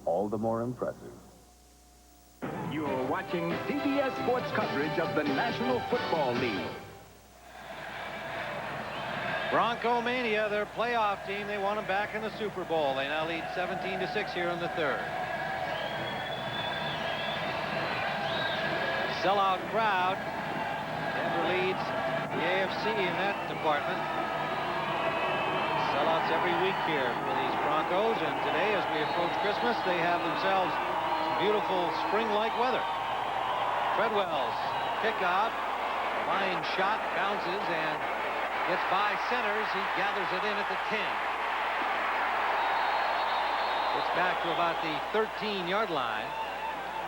all the more impressive. You are watching CBS Sports coverage of the National Football League. Bronco Mania, their playoff team. They want them back in the Super Bowl. They now lead 17-6 here in the third. Sellout crowd. Denver leads the AFC in that department. Sellouts every week here for these Broncos, and today, as we approach Christmas, they have themselves some beautiful spring-like weather. Treadwell's kickoff, line shot, bounces, and gets by centers. He gathers it in at the 10. Gets back to about the 13-yard line.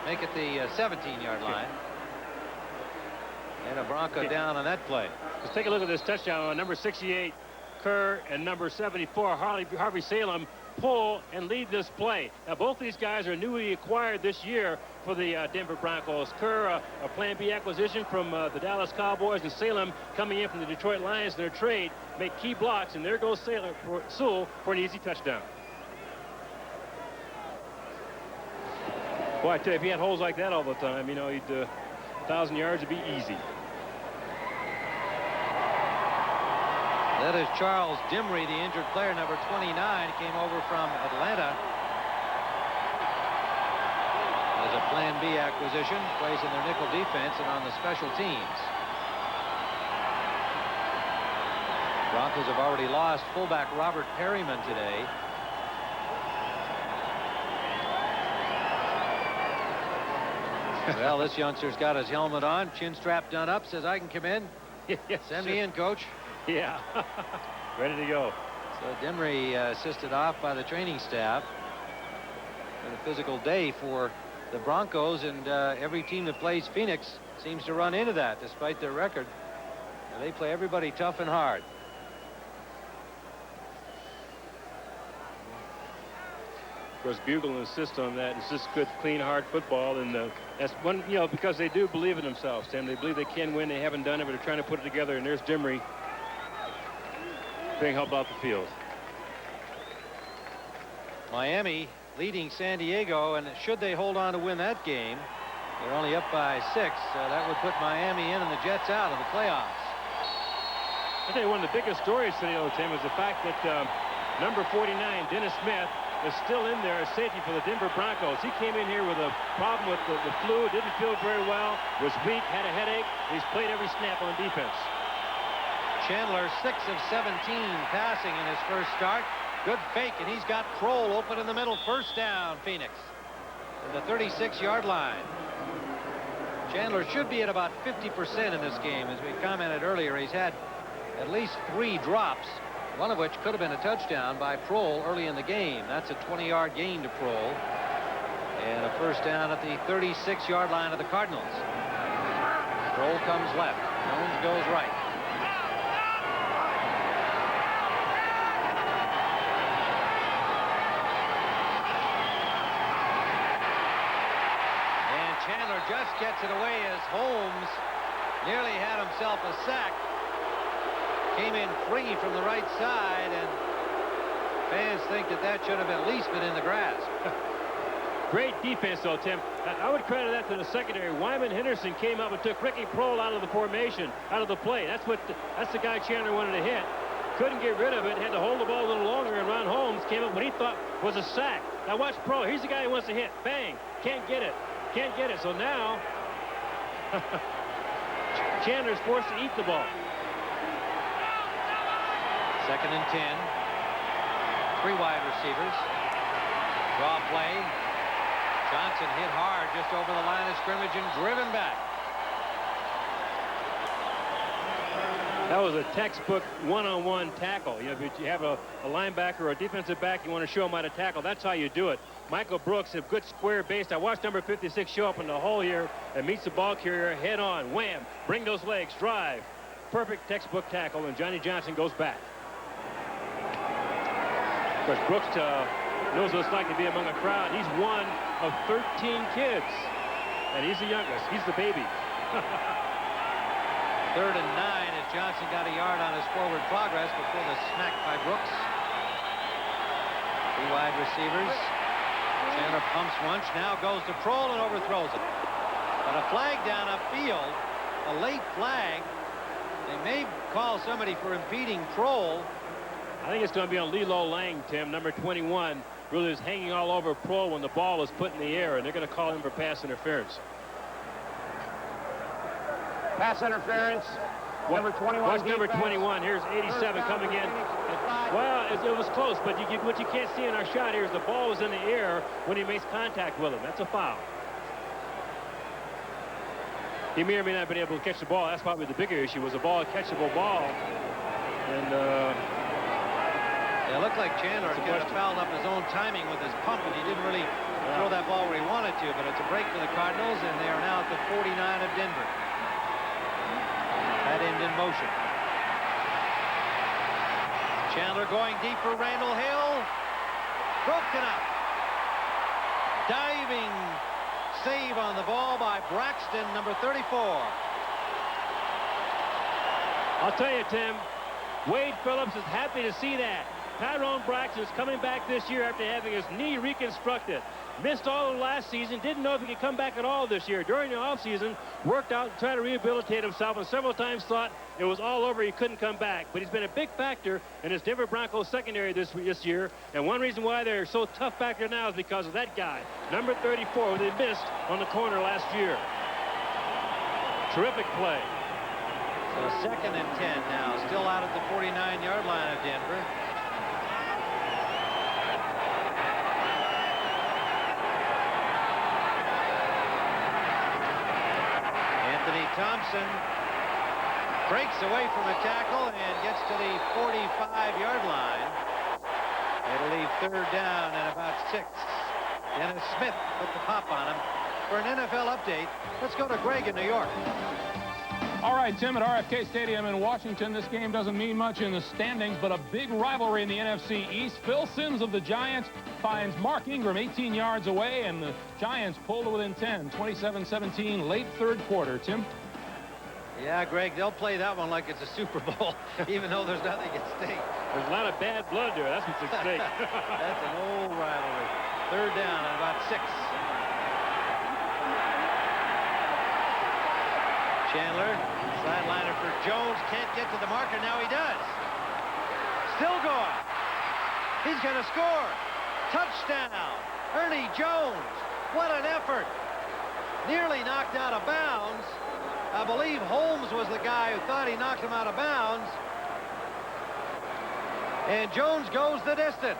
Make it the 17-yard line. And a Bronco down on that play. Let's take a look at this touchdown on number 68, Kerr, and number 74, Harvey Salem, pull and lead this play. Now, both these guys are newly acquired this year for the Denver Broncos. Kerr, a Plan B acquisition from the Dallas Cowboys, and Salem coming in from the Detroit Lions in their trade, make key blocks, and there goes Sewell for an easy touchdown. Boy, I tell you, if he had holes like that all the time, you know, he'd 1,000 yards would be easy. That is Charles Dimry, the injured player, number 29, came over from Atlanta as a Plan B acquisition, plays in their nickel defense and on the special teams. Broncos have already lost fullback Robert Perryman today. Well, this youngster's got his helmet on, chin strap done up, says, I can come in. Send me in, coach. Yeah, ready to go. So Dimry assisted off by the training staff. Been a physical day for the Broncos, and every team that plays Phoenix seems to run into that despite their record. And they play everybody tough and hard. Of course, Bugle insists on that. It's just good, clean, hard football, and that's one, you know, because they do believe in themselves, Tim. They believe they can win. They haven't done it, but they're trying to put it together. And there's Dimry being helped out the field. Miami leading San Diego, and should they hold on to win that game, they're only up by 6. That would put Miami in and the Jets out of the playoffs. I tell you, one of the biggest stories today, Tim, is the fact that number 49, Dennis Smith, is still in there as safety for the Denver Broncos. He came in here with a problem with the flu, didn't feel very well, was weak, had a headache. He's played every snap on defense. Chandler, 6 of 17 passing in his first start. Good fake, and he's got Kroll open in the middle. First down, Phoenix. At the 36-yard line. Chandler should be at about 50% in this game. As we commented earlier, he's had at least 3 drops, one of which could have been a touchdown by Kroll early in the game. That's a 20-yard gain to Kroll. And a first down at the 36-yard line of the Cardinals. Kroll comes left. Jones goes right. Chandler just gets it away as Holmes nearly had himself a sack. Came in free from the right side, and fans think that should have at least been in the grasp. Great defense, though, Tim. I would credit that to the secondary. Wyman Henderson came up and took Ricky Prohl out of the formation, out of the play. That's the guy Chandler wanted to hit. Couldn't get rid of it, had to hold the ball a little longer, and Ron Holmes came up what he thought was a sack. Now watch Prohl. Here's the guy who wants to hit. Bang. Can't get it. Can't get it. So now Chandler's forced to eat the ball. 2nd and 10. 3 wide receivers. Draw play. Johnson hit hard just over the line of scrimmage and driven back. That was a textbook one-on-one tackle. You know, if you have a linebacker or a defensive back, you want to show him how to tackle. That's how you do it. Michael Brooks, a good square base. I watched number 56 show up in the hole here and meets the ball carrier head on. Wham! Bring those legs. Drive. Perfect textbook tackle, and Johnny Johnson goes back. Of course, Brooks knows what it's like to be among a crowd. He's one of 13 kids, and he's the youngest. He's the baby. 3rd and 9 as Johnson got a yard on his forward progress before the smack by Brooks. 3 wide receivers. Chandler pumps once, now goes to Prohl and overthrows it. But a flag down upfield, a late flag. They may call somebody for impeding Prohl. I think it's going to be on Lilo Lang, Tim, number 21. Really is hanging all over Prohl when the ball is put in the air, and they're going to call him for pass interference. Pass interference. Number 21. What's number 21? Here's 87 coming in. Well, it was close, but what you can't see in our shot here is the ball was in the air when he makes contact with him. That's a foul. He may or may not have been able to catch the ball. That's probably the bigger issue, was a ball, a catchable ball. And it looked like Chandler kind of fouled up his own timing with his pump, and he didn't really throw that ball where he wanted to. But it's a break for the Cardinals, and they are now at the 49 of Denver. That end in motion. Chandler going deep for Randall Hill. Broken up. Diving save on the ball by Braxton, number 34. I'll tell you, Tim, Wade Phillips is happy to see that. Tyrone Braxton is coming back this year after having his knee reconstructed. Missed all of last season, didn't know if he could come back at all this year. During the offseason, worked out and tried to rehabilitate himself, and several times thought it was all over, he couldn't come back. But he's been a big factor in his Denver Broncos secondary this year, and one reason why they're so tough back there now is because of that guy, number 34, who they missed on the corner last year. Terrific play. So 2nd and 10 now, still out at the 49-yard line of Denver. Thompson breaks away from a tackle and gets to the 45-yard line. It'll leave 3rd down and about 6. Dennis Smith put the pop on him. For an NFL update, let's go to Greg in New York. All right, Tim, at RFK Stadium in Washington, this game doesn't mean much in the standings, but a big rivalry in the NFC East. Phil Simms of the Giants finds Mark Ingram 18 yards away, and the Giants pull to within 10, 27-17, late 3rd quarter. Tim? Yeah, Greg, they'll play that one like it's a Super Bowl, even though there's nothing at stake. There's a lot of bad blood there. That's what's at stake. That's an old rivalry. 3rd down and about 6. Chandler, sideliner for Jones, can't get to the marker. Now he does. Still going. He's going to score. Touchdown. Ernie Jones. What an effort. Nearly knocked out of bounds. I believe Holmes was the guy who thought he knocked him out of bounds. And Jones goes the distance.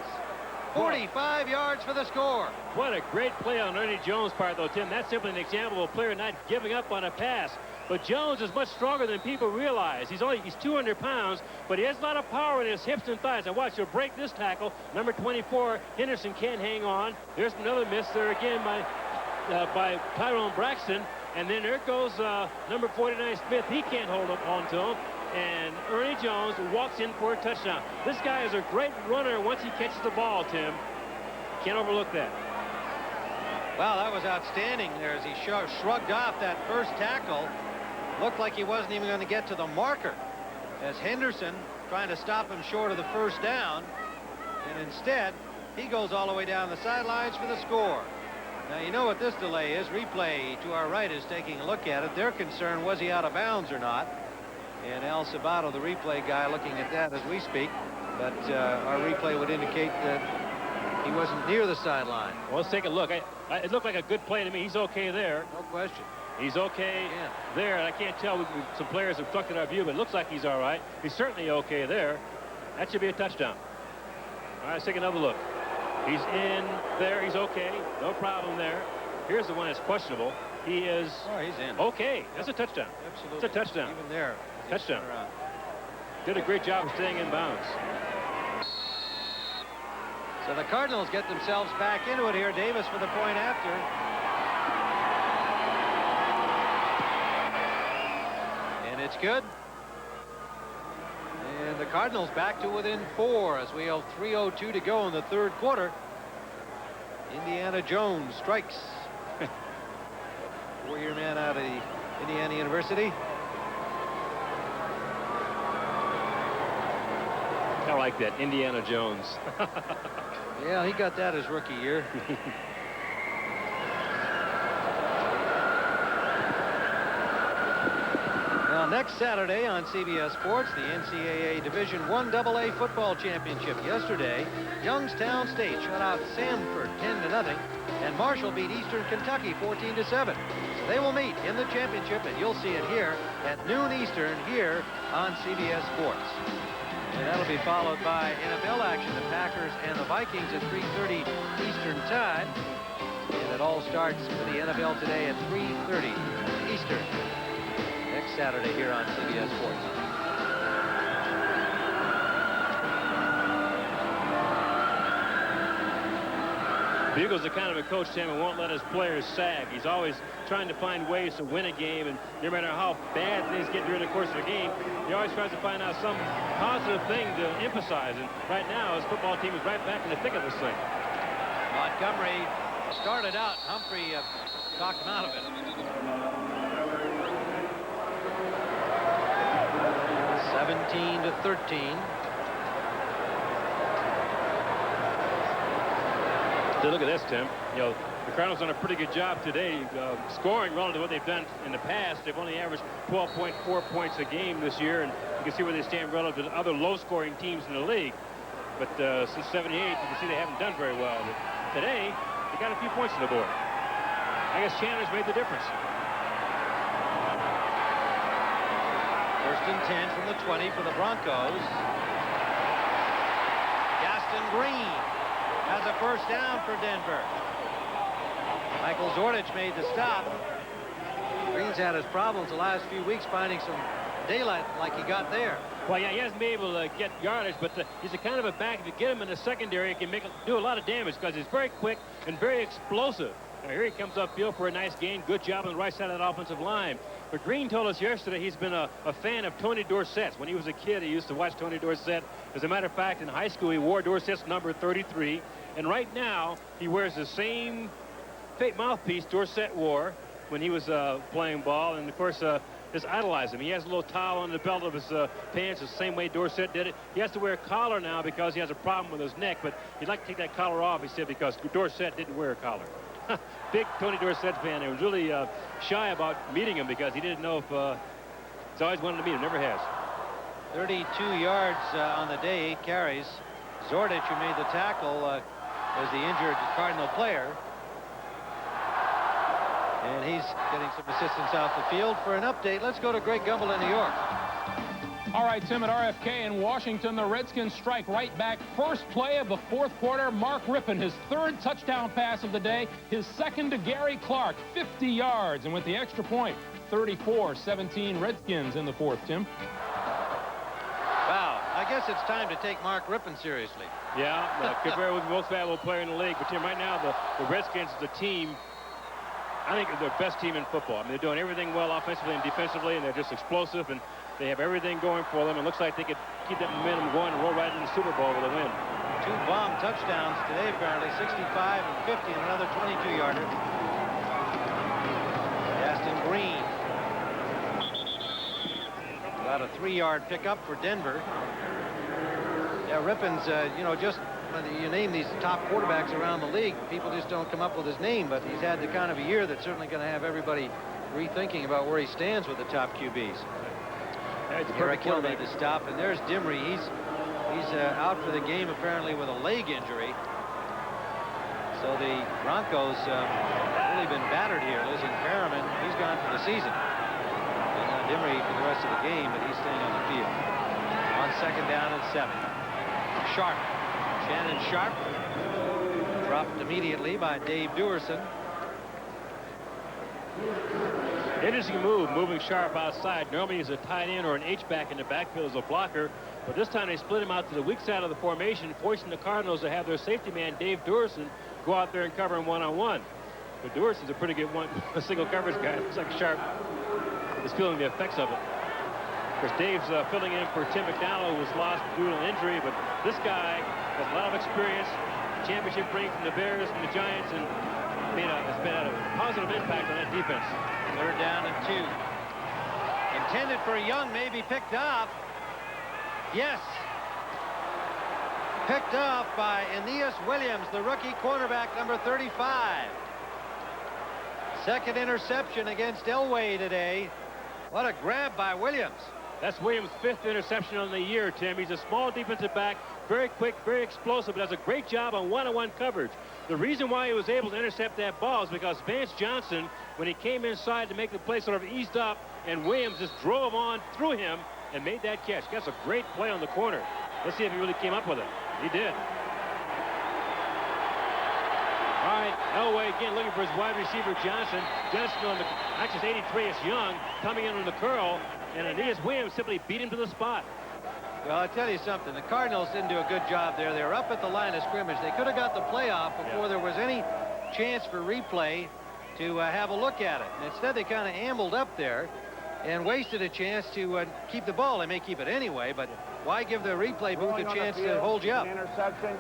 45 yards for the score. What a great play on Ernie Jones' part, though, Tim. That's simply an example of a player not giving up on a pass. But Jones is much stronger than people realize. He's 200 pounds, but he has a lot of power in his hips and thighs. Now watch, he'll break this tackle. Number 24, Henderson can't hang on. There's another miss there again by Tyrone Braxton. And then there goes number 49, Smith. He can't hold up onto him. And Ernie Jones walks in for a touchdown. This guy is a great runner once he catches the ball, Tim. Can't overlook that. Wow, that was outstanding there as he shrugged off that first tackle. Looked like he wasn't even going to get to the marker, as Henderson trying to stop him short of the 1st down. And instead, he goes all the way down the sidelines for the score. Now, you know what this delay is. Replay to our right is taking a look at it. Their concern, was he out of bounds or not? And Al Sabato, the replay guy, looking at that as we speak. But our replay would indicate that he wasn't near the sideline. Well, let's take a look. It looked like a good play to me. He's okay there. No question. He's okay there. And I can't tell. Some players have obstructed our view, but it looks like he's all right. He's certainly okay there. That should be a touchdown. All right, let's take another look. He's in there. He's okay. No problem there. Here's the one that's questionable. He is he's in. Okay. That's a touchdown. Absolutely. It's a touchdown. Even there. Touchdown. Did a great job of staying in bounds. So the Cardinals get themselves back into it here. Davis for the point after. And it's good. And the Cardinals back to within 4 as we have 3:02 to go in the 3rd quarter. Indiana Jones strikes. 4-year man out of Indiana University. I like that, Indiana Jones. Yeah, he got that his rookie year. Now, next Saturday on CBS Sports, the NCAA Division I AA Football Championship. Yesterday, Youngstown State shut out Samford 10-0, and Marshall beat Eastern Kentucky 14-7. So they will meet in the championship, and you'll see it here at noon Eastern here on CBS Sports. And that'll be followed by NFL action, the Packers and the Vikings at 3:30 Eastern time. And it all starts for the NFL today at 3:30 Eastern. Next Saturday here on CBS Sports. Bugel's the kind of a coach, Tim, who won't let his players sag. He's always trying to find ways to win a game, and no matter how bad things get during the course of the game, he always tries to find out some positive thing to emphasize. And right now, his football team is right back in the thick of this thing. Montgomery started out. Humphrey talked him out of it. 17-13. So look at this, Tim. You know, the Cardinals done a pretty good job today scoring relative to what they've done in the past. They've only averaged 12.4 points a game this year, and you can see where they stand relative to other low-scoring teams in the league. But since '78, you can see they haven't done very well. But today, they got a few points on the board. I guess Chandler's made the difference. First and 10 from the 20 for the Broncos. Gaston Green has a first down for Denver. Michael Zordich made the stop. Green's had his problems the last few weeks finding some daylight like he got there. Well, yeah, he hasn't been able to get yardage, but he's a kind of a back. If you get him in the secondary, he can do a lot of damage because he's very quick and very explosive. Now, here he comes upfield for a nice gain. Good job on the right side of that offensive line. But Green told us yesterday he's been a fan of Tony Dorsett's. When he was a kid, he used to watch Tony Dorsett. As a matter of fact, in high school, he wore Dorsett's number 33. And right now, he wears the same fake mouthpiece Dorsett wore when he was playing ball. And, of course, just idolize him. He has a little towel on the belt of his pants the same way Dorsett did it. He has to wear a collar now because he has a problem with his neck. But he'd like to take that collar off, he said, because Dorsett didn't wear a collar. Big Tony Dorsett fan. He was really shy about meeting him because he didn't know if he's always wanted to meet him. Never has. 32 yards on the day, 8 carries. Zordich, who made the tackle, was the injured Cardinal player. And he's getting some assistance off the field. For an update, let's go to Greg Gumbel in New York. All right, Tim, at RFK in Washington, the Redskins strike right back. First play of the fourth quarter, Mark Rippon, his third touchdown pass of the day, his second to Gary Clark, 50 yards. And with the extra point, 34-17 Redskins in the fourth, Tim. Wow, I guess it's time to take Mark Rippon seriously. Yeah, could very well be the most valuable player in the league. But Tim, right now, the Redskins is the team, I think, they're the best team in football. I mean, they're doing everything well offensively and defensively, and they're just explosive, and they have everything going for them. It looks like they could keep that momentum going and roll right into the Super Bowl with a win. 2 bomb touchdowns today, apparently, 65 and 50, and another 22-yarder. Gaston Green. About a 3-yard pickup for Denver. Yeah, Rippon's, you know, just when you name these top quarterbacks around the league, people just don't come up with his name, but he's had the kind of a year that's certainly going to have everybody rethinking about where he stands with the top QBs. Eric Hill made the stop, and there's Dimry. He's out for the game apparently with a leg injury. So the Broncos really been battered here. Losing Perriman, he's gone for the season. And Dimry for the rest of the game, but he's staying on the field. On second down and 7. Sharp. Shannon Sharp dropped immediately by Dave Duerson. Interesting move, moving Sharp outside. Normally he's a tight end or an H-back in the backfield as a blocker, but this time they split him out to the weak side of the formation, forcing the Cardinals to have their safety man, Dave Duerson, go out there and cover him one-on-one. But Duerson's a pretty good a single coverage guy. Looks like Sharp is feeling the effects of it. Of course, Dave's filling in for Tim McDonald, who was lost due to an injury, but this guy has a lot of experience, championship ring from the Bears and the Giants, and has been a positive impact on that defense. Third down and 2. Intended for Young, maybe picked off. Yes. Picked off by Aeneas Williams, the rookie cornerback, number 35. Second interception against Elway today. What a grab by Williams. That's Williams' 5th interception on the year, Tim. He's a small defensive back, very quick, very explosive, but does a great job on one-on-one coverage. The reason why he was able to intercept that ball is because Vance Johnson, when he came inside to make the play, sort of eased up, and Williams just drove on through him and made that catch. That's a great play on the corner. Let's see if he really came up with it. He did. All right, Elway again looking for his wide receiver Johnson. Johnson on the, actually 83 is Young, coming in on the curl, and Aeneas Williams simply beat him to the spot. Well, I'll tell you something. The Cardinals didn't do a good job there. They were up at the line of scrimmage. They could have got the play off before there was any chance for replay to have a look at it. And instead, they kind of ambled up there and wasted a chance to keep the ball. They may keep it anyway, but why give the replay booth a chance to hold you up? Interception.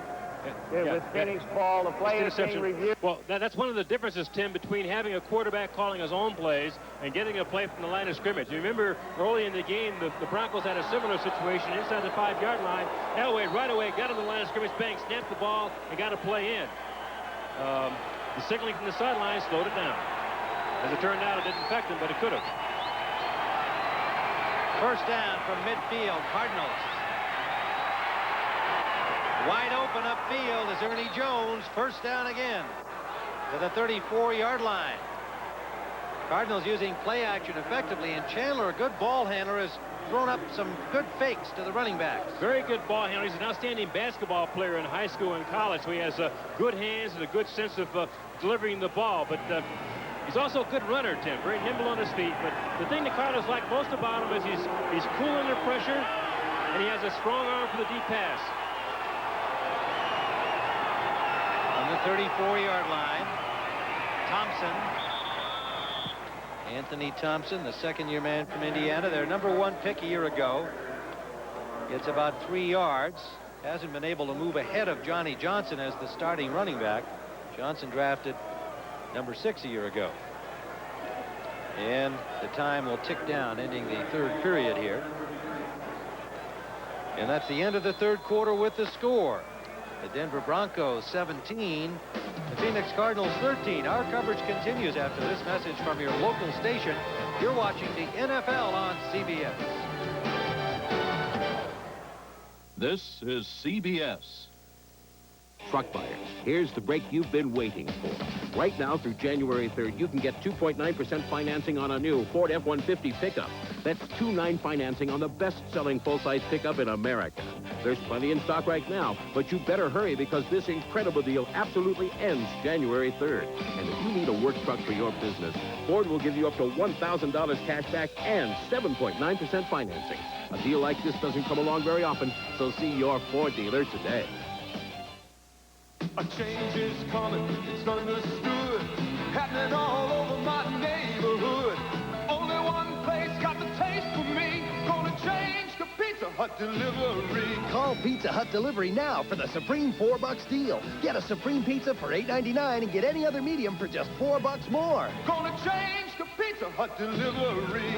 With Phoenix ball, the play is being reviewed. Well, that's one of the differences, Tim, between having a quarterback calling his own plays and getting a play from the line of scrimmage. You remember early in the game, the Broncos had a similar situation inside the 5-yard line. Elway right away got on the line of scrimmage, bang, snapped the ball, and got a play in. The signaling from the sideline slowed it down. As it turned out, it didn't affect him, but it could have. First down from midfield, Cardinals. Wide open upfield is Ernie Jones. First down again to the 34-yard line. Cardinals using play action effectively, and Chandler, a good ball handler, has thrown up some good fakes to the running backs. Very good ball handler. He's an outstanding basketball player in high school and college, so he has good hands and a good sense of delivering the ball. But he's also a good runner, Tim. Very nimble on his feet. But the thing the Cardinals like most about him is he's cool under pressure, and he has a strong arm for the deep pass. On the 34-yard line, Thompson. Anthony Thompson, the second-year man from Indiana, their #1 pick a year ago. Gets about 3 yards. Hasn't been able to move ahead of Johnny Johnson as the starting running back. Johnson drafted #6 a year ago. And the time will tick down, ending the third period here. And that's the end of the third quarter with the score. The Denver Broncos 17, the Phoenix Cardinals 13. Our coverage continues after this message from your local station. You're watching the NFL on CBS. This is CBS. Truck buyers, here's the break you've been waiting for. Right now through January 3rd, you can get 2.9% financing on a new Ford F-150 pickup. That's 2.9 financing on the best-selling full-size pickup in America. There's plenty in stock right now, but you better hurry because this incredible deal absolutely ends January 3rd. And if you need a work truck for your business, Ford will give you up to $1,000 cash back and 7.9% financing. A deal like this doesn't come along very often, so see your Ford dealer today. A change is coming, it's understood, happening all over my neighborhood. Only one place got the taste for me, gonna change the Pizza Hut delivery. Call Pizza Hut Delivery now for the Supreme $4 deal. Get a Supreme Pizza for $8.99 and get any other medium for just $4 more. Gonna change the Pizza Hut delivery.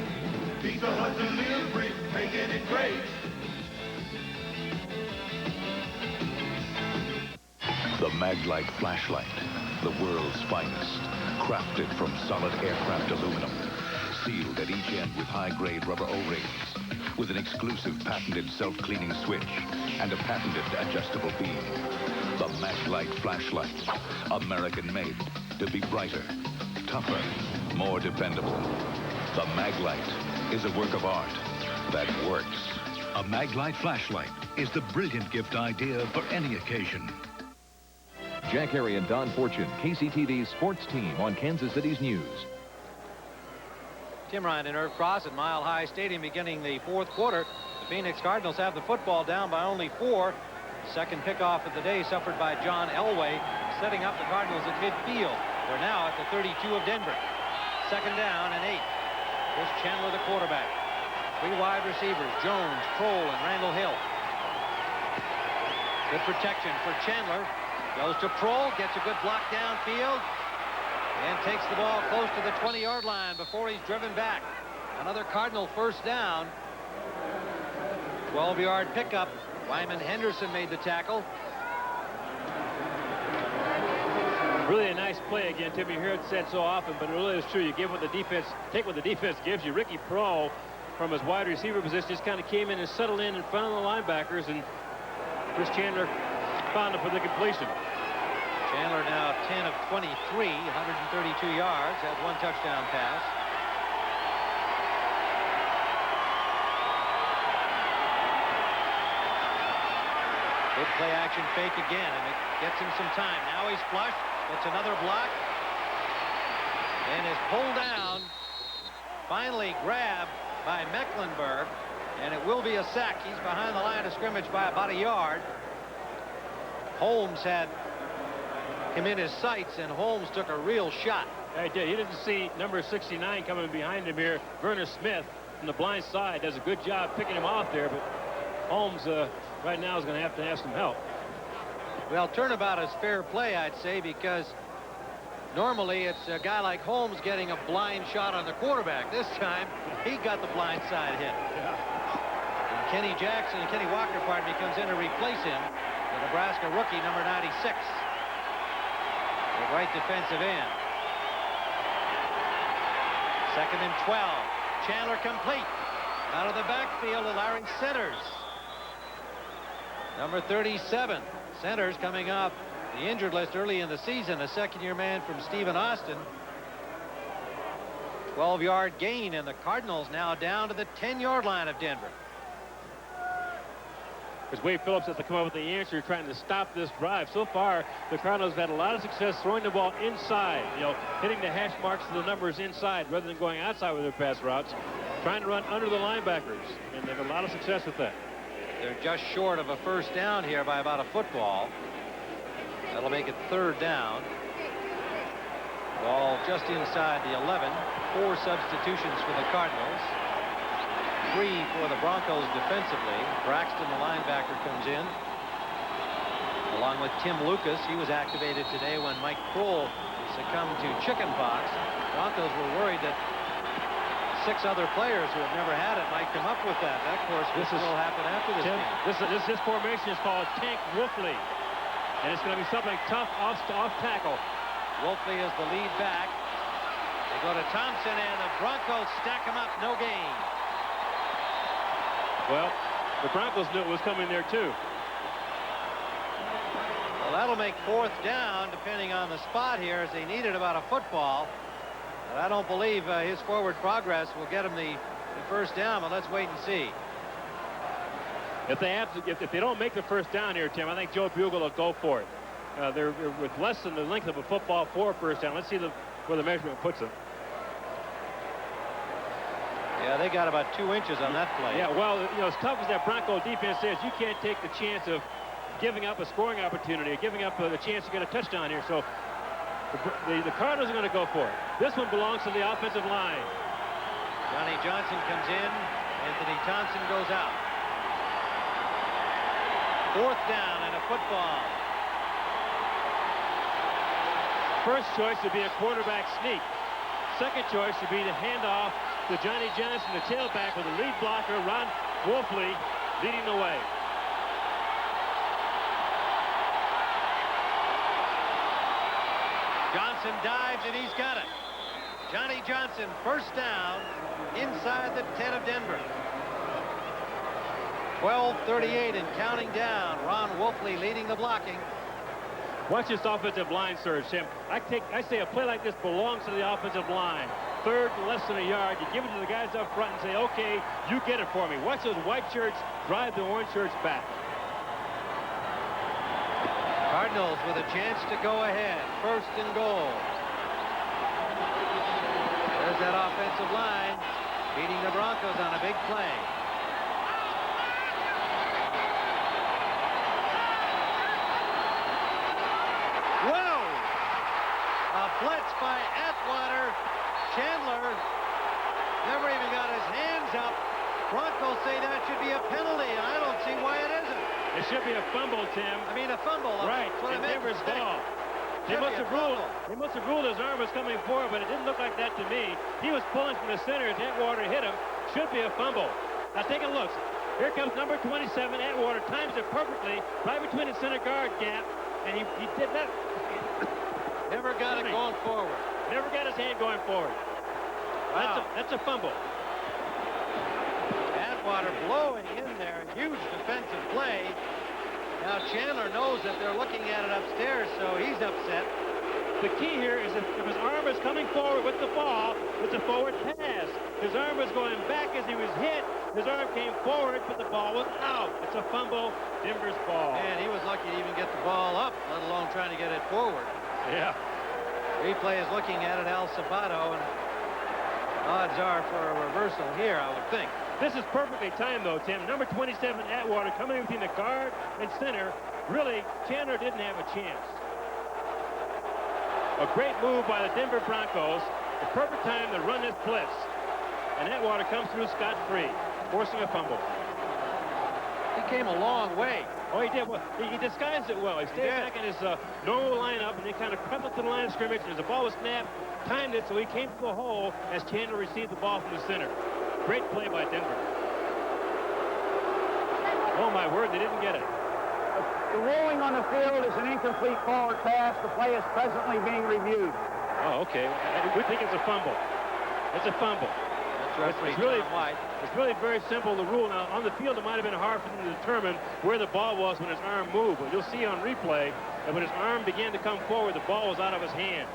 Pizza Hut delivery, making it great. The Maglite flashlight, the world's finest, crafted from solid aircraft aluminum, sealed at each end with high-grade rubber O-rings, with an exclusive patented self-cleaning switch and a patented adjustable beam. The Maglite flashlight, American-made, to be brighter, tougher, more dependable. The Maglite is a work of art that works. A Maglite flashlight is the brilliant gift idea for any occasion. Jack Harry and Don Fortune, KCTV's sports team on Kansas City's news. Tim Ryan and Irv Cross at Mile High Stadium beginning the fourth quarter. The Phoenix Cardinals have the football down by only 4. Second pickoff of the day suffered by John Elway, setting up the Cardinals at midfield. They're now at the 32 of Denver. Second down and 8. Here's Chandler, the quarterback. 3 wide receivers, Jones, Kroll, and Randall Hill. Good protection for Chandler. Goes to Kroll, gets a good block downfield, and takes the ball close to the 20-yard line before he's driven back. Another Cardinal first down. 12-yard pickup. Wyman Henderson made the tackle. Really a nice play again, Tim. You hear it said so often, but it really is true. You give what the defense, take what the defense gives you. Ricky Prohl, from his wide receiver position, just kind of came in and settled in front of the linebackers, and Chris Chandler found him for the completion. Chandler now 10 of 23, 132 yards, has one touchdown pass. Good play action fake again, and it gets him some time. Now he's flush, gets another block, and is pulled down, finally grabbed by Mecklenburg, and it will be a sack. He's behind the line of scrimmage by about a yard. Holmes had him in his sights, and Holmes took a real shot. Yeah, he did. He didn't see number 69 coming behind him here. Verner Smith from the blind side does a good job picking him off there, but Holmes right now is going to have some help. Well, turnabout is fair play, I'd say, because normally it's a guy like Holmes getting a blind shot on the quarterback. This time, he got the blind side hit. Yeah. And Kenny Walker, pardon me, comes in to replace him. The Nebraska rookie, number 96. The right defensive end. 2nd and 12. Chandler complete. Out of the backfield to Larry Centers. Number 37. Centers coming off the injured list early in the season. A second-year man from Stephen Austin. 12-yard gain, and the Cardinals now down to the 10-yard line of Denver. Because Wade Phillips has to come up with the answer, trying to stop this drive. So far, the Cardinals have had a lot of success throwing the ball inside, hitting the hash marks of the numbers inside rather than going outside with their pass routes, trying to run under the linebackers, and they've had a lot of success with that. They're just short of a first down here by about a football. That'll make it 3rd down. Ball just inside the 11. 4 substitutions for the Cardinals. 3 for the Broncos defensively. Braxton, the linebacker, comes in, along with Tim Lucas. He was activated today when Mike Kroll succumbed to chickenpox. Broncos were worried that 6 other players who have never had it might come up with that. That, of course, will happen after this game. This formation is called Tank Wolfley, and it's going to be something tough off tackle. Wolfley is the lead back. They go to Thompson, and the Broncos stack him up. No gain. Well, the Broncos knew it was coming there, too. Well, that'll make 4th down, depending on the spot here, as they needed about a football. But I don't believe his forward progress will get him the first down, but let's wait and see. If they don't make the first down here, Tim, I think Joe Bugle will go for it. They're with less than the length of a football for a first down. Let's see where the measurement puts them. Yeah, they got about 2 inches on that play. Yeah, well, as tough as that Bronco defense is, you can't take the chance of giving up a scoring opportunity, giving up the chance to get a touchdown here. So the Cardinals are going to go for it. This one belongs to the offensive line. Johnny Johnson comes in. Anthony Thompson goes out. 4th down and a football. First choice would be a quarterback sneak. Second choice would be to hand off to Johnny Johnson, the tailback, with the lead blocker, Ron Wolfley, leading the way. Johnson dives, and he's got it. Johnny Johnson, first down, inside the 10 of Denver. 12:38 and counting down. Ron Wolfley leading the blocking. Watch this offensive line surge, Tim. I say a play like this belongs to the offensive line. 3rd and less than a yard. You give it to the guys up front and say, okay, you get it for me. Watch those white shirts drive the orange shirts back. Cardinals with a chance to go ahead. 1st and goal. There's that offensive line beating the Broncos on a big play. Whoa! A blitz by Atwater. Chandler never even got his hands up. Broncos say that should be a penalty. I don't see why it isn't. It should be a fumble, Tim. I mean, a fumble. Right, and Denver's ball. They must have ruled his arm was coming forward, but it didn't look like that to me. He was pulling from the center, and Atwater hit him. Should be a fumble. Now take a look. Here comes number 27, Atwater. Times it perfectly right between the center guard gap, and he did that. Never got it going forward. Never got his hand going forward. Wow. That's a fumble. Atwater blowing in there. Huge defensive play. Now Chandler knows that they're looking at it upstairs, so he's upset. The key here is if his arm is coming forward with the ball, it's a forward pass. His arm was going back as he was hit. His arm came forward, but the ball was out. It's a fumble. Denver's ball. And he was lucky to even get the ball up, let alone trying to get it forward. Yeah. Replay is looking at it, Al Sabato, and odds are for a reversal here, I would think. This is perfectly timed, though, Tim. Number 27, Atwater, coming in between the guard and center. Really, Chandler didn't have a chance. A great move by the Denver Broncos. The perfect time to run this blitz. And Atwater comes through scot-free, forcing a fumble. He came a long way. Oh, he did. Well, he disguised it well. He stayed back in his normal lineup, and he kind of crept up to the line of scrimmage. As the ball was snapped, timed it so he came to the hole as Chandler received the ball from the center. Great play by Denver. Oh, my word, they didn't get it. The ruling on the field is an incomplete forward pass. The play is presently being reviewed. Oh, okay. We think it's a fumble. It's a fumble. It's really very simple, the rule. Now, on the field, it might have been hard for them to determine where the ball was when his arm moved. But you'll see on replay that when his arm began to come forward, the ball was out of his hand.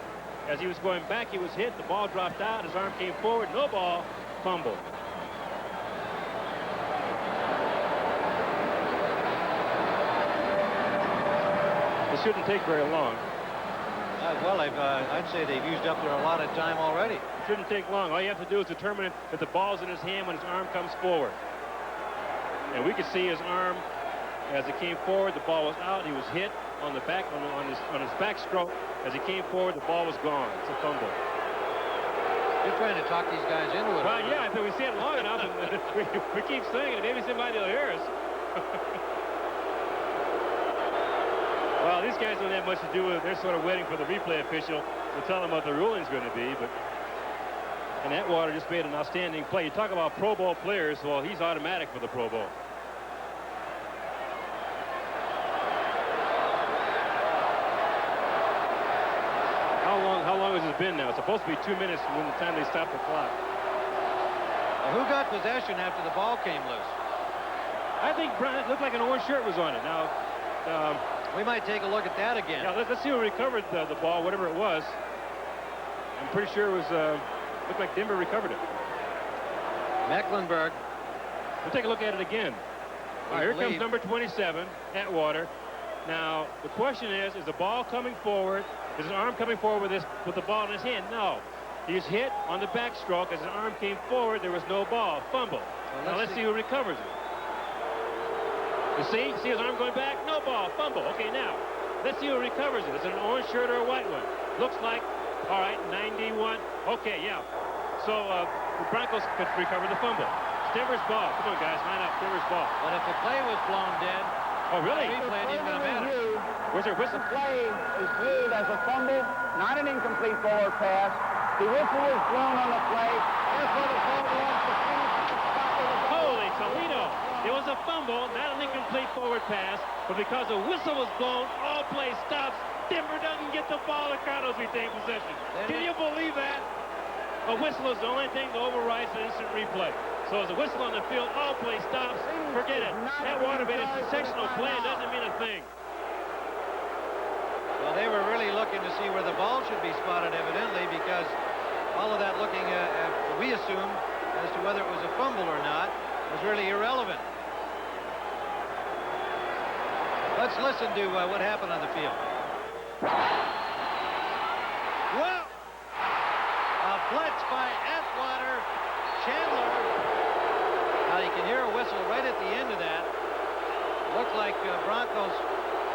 As he was going back, he was hit. The ball dropped out. His arm came forward. No ball. Fumble. It shouldn't take very long. Well, I'd say they've used up their allotted time already. It shouldn't take long. All you have to do is determine that the ball's in his hand when his arm comes forward. And we could see his arm as it came forward. The ball was out. He was hit on the back on his backstroke. As he came forward, the ball was gone. It's a fumble. You're trying to talk these guys into it. Well, yeah, I think we see it long enough, and we keep saying it. Maybe somebody will hear us. Well, these guys don't have much to do with it. They're sort of waiting for the replay official to tell them what the ruling's going to be. And Atwater just made an outstanding play. You talk about Pro Bowl players. Well, he's automatic for the Pro Bowl. How long has it been now? It's supposed to be 2 minutes from the time they stopped the clock. Who got possession after the ball came loose? I think Brian, it looked like an orange shirt was on it. Now, we might take a look at that again. Yeah, let's see who recovered the ball, whatever it was. I'm pretty sure it was, looked like Denver recovered it. Mecklenburg. We'll take a look at it again. All right, here comes number 27, Atwater. Now, the question is the ball coming forward? Is his arm coming forward with the ball in his hand? No. He was hit on the backstroke. As his arm came forward, there was no ball. Fumble. Well, now let's see who recovers it. You see his arm going back? No ball. Fumble. Okay, now, let's see who recovers it. Is it an orange shirt or a white one? Looks like, all right, 91. Okay, yeah. So the Broncos could recover the fumble. It's Denver's ball. Come on, guys, line up. Denver's ball. But if the play was blown dead, oh, really? The replay didn't even matter. Was there a whistle? The play is viewed as a fumble, not an incomplete forward pass. The whistle was blown on the play. Therefore, the ball belongs to Phoenix at the stop of the ball. Holy Toledo! It was a fumble, not an incomplete forward pass, but because the whistle was blown, all play stops. Denver doesn't get the ball. The Cardinals retain possession. Can you believe that? A whistle is the only thing that overrides an instant replay. So as a whistle on the field, all play stops. Forget it. Atwater made a sensational play. It doesn't mean a thing. Well, they were really looking to see where the ball should be spotted, evidently, because all of that looking, we assume, as to whether it was a fumble or not, was really irrelevant. Let's listen to what happened on the field. Well, a blitz by Atwater. Chandler. Now you can hear a whistle right at the end of that. Looked like Broncos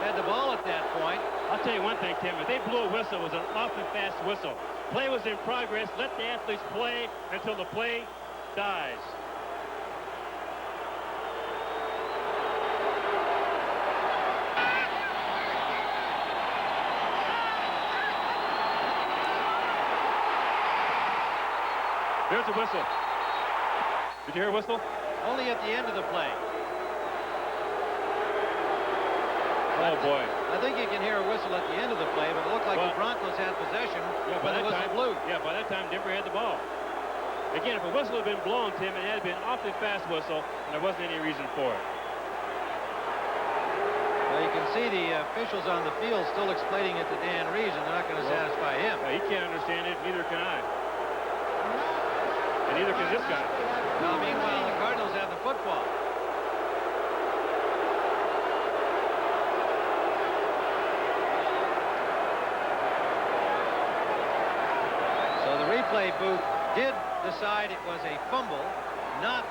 had the ball at that point. I'll tell you one thing, Tim. If they blew a whistle, it was an awfully fast whistle. Play was in progress. Let the athletes play until the play dies. There's a whistle. Did you hear a whistle? Only at the end of the play. Oh, boy. I think you can hear a whistle at the end of the play, but it looked like the Broncos had possession when the whistle blew. Yeah, by that time, Denver had the ball. Again, if a whistle had been blown, Tim, it had been an awfully fast whistle, and there wasn't any reason for it. Well, you can see the officials on the field still explaining it to Dan Reeves, and they're not going to satisfy him. He can't understand it, neither can I. And neither can this guy. Now, meanwhile, the Cardinals have the football. So the replay booth did decide it was a fumble, not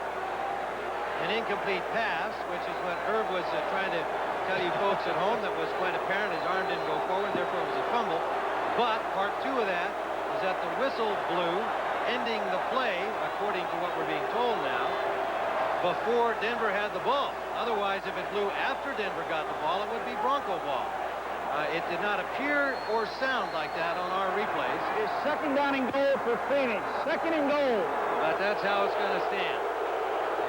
an incomplete pass, which is what Herb was trying to tell you folks at home. That was quite apparent. His arm didn't go forward, therefore it was a fumble. But part two of that is that the whistle blew, ending the play, according to what we're being told now, before Denver had the ball. Otherwise, if it blew after Denver got the ball, it would be Bronco ball. It did not appear or sound like that on our replays. It's second down and goal for Phoenix. Second and goal. But that's how it's going to stand.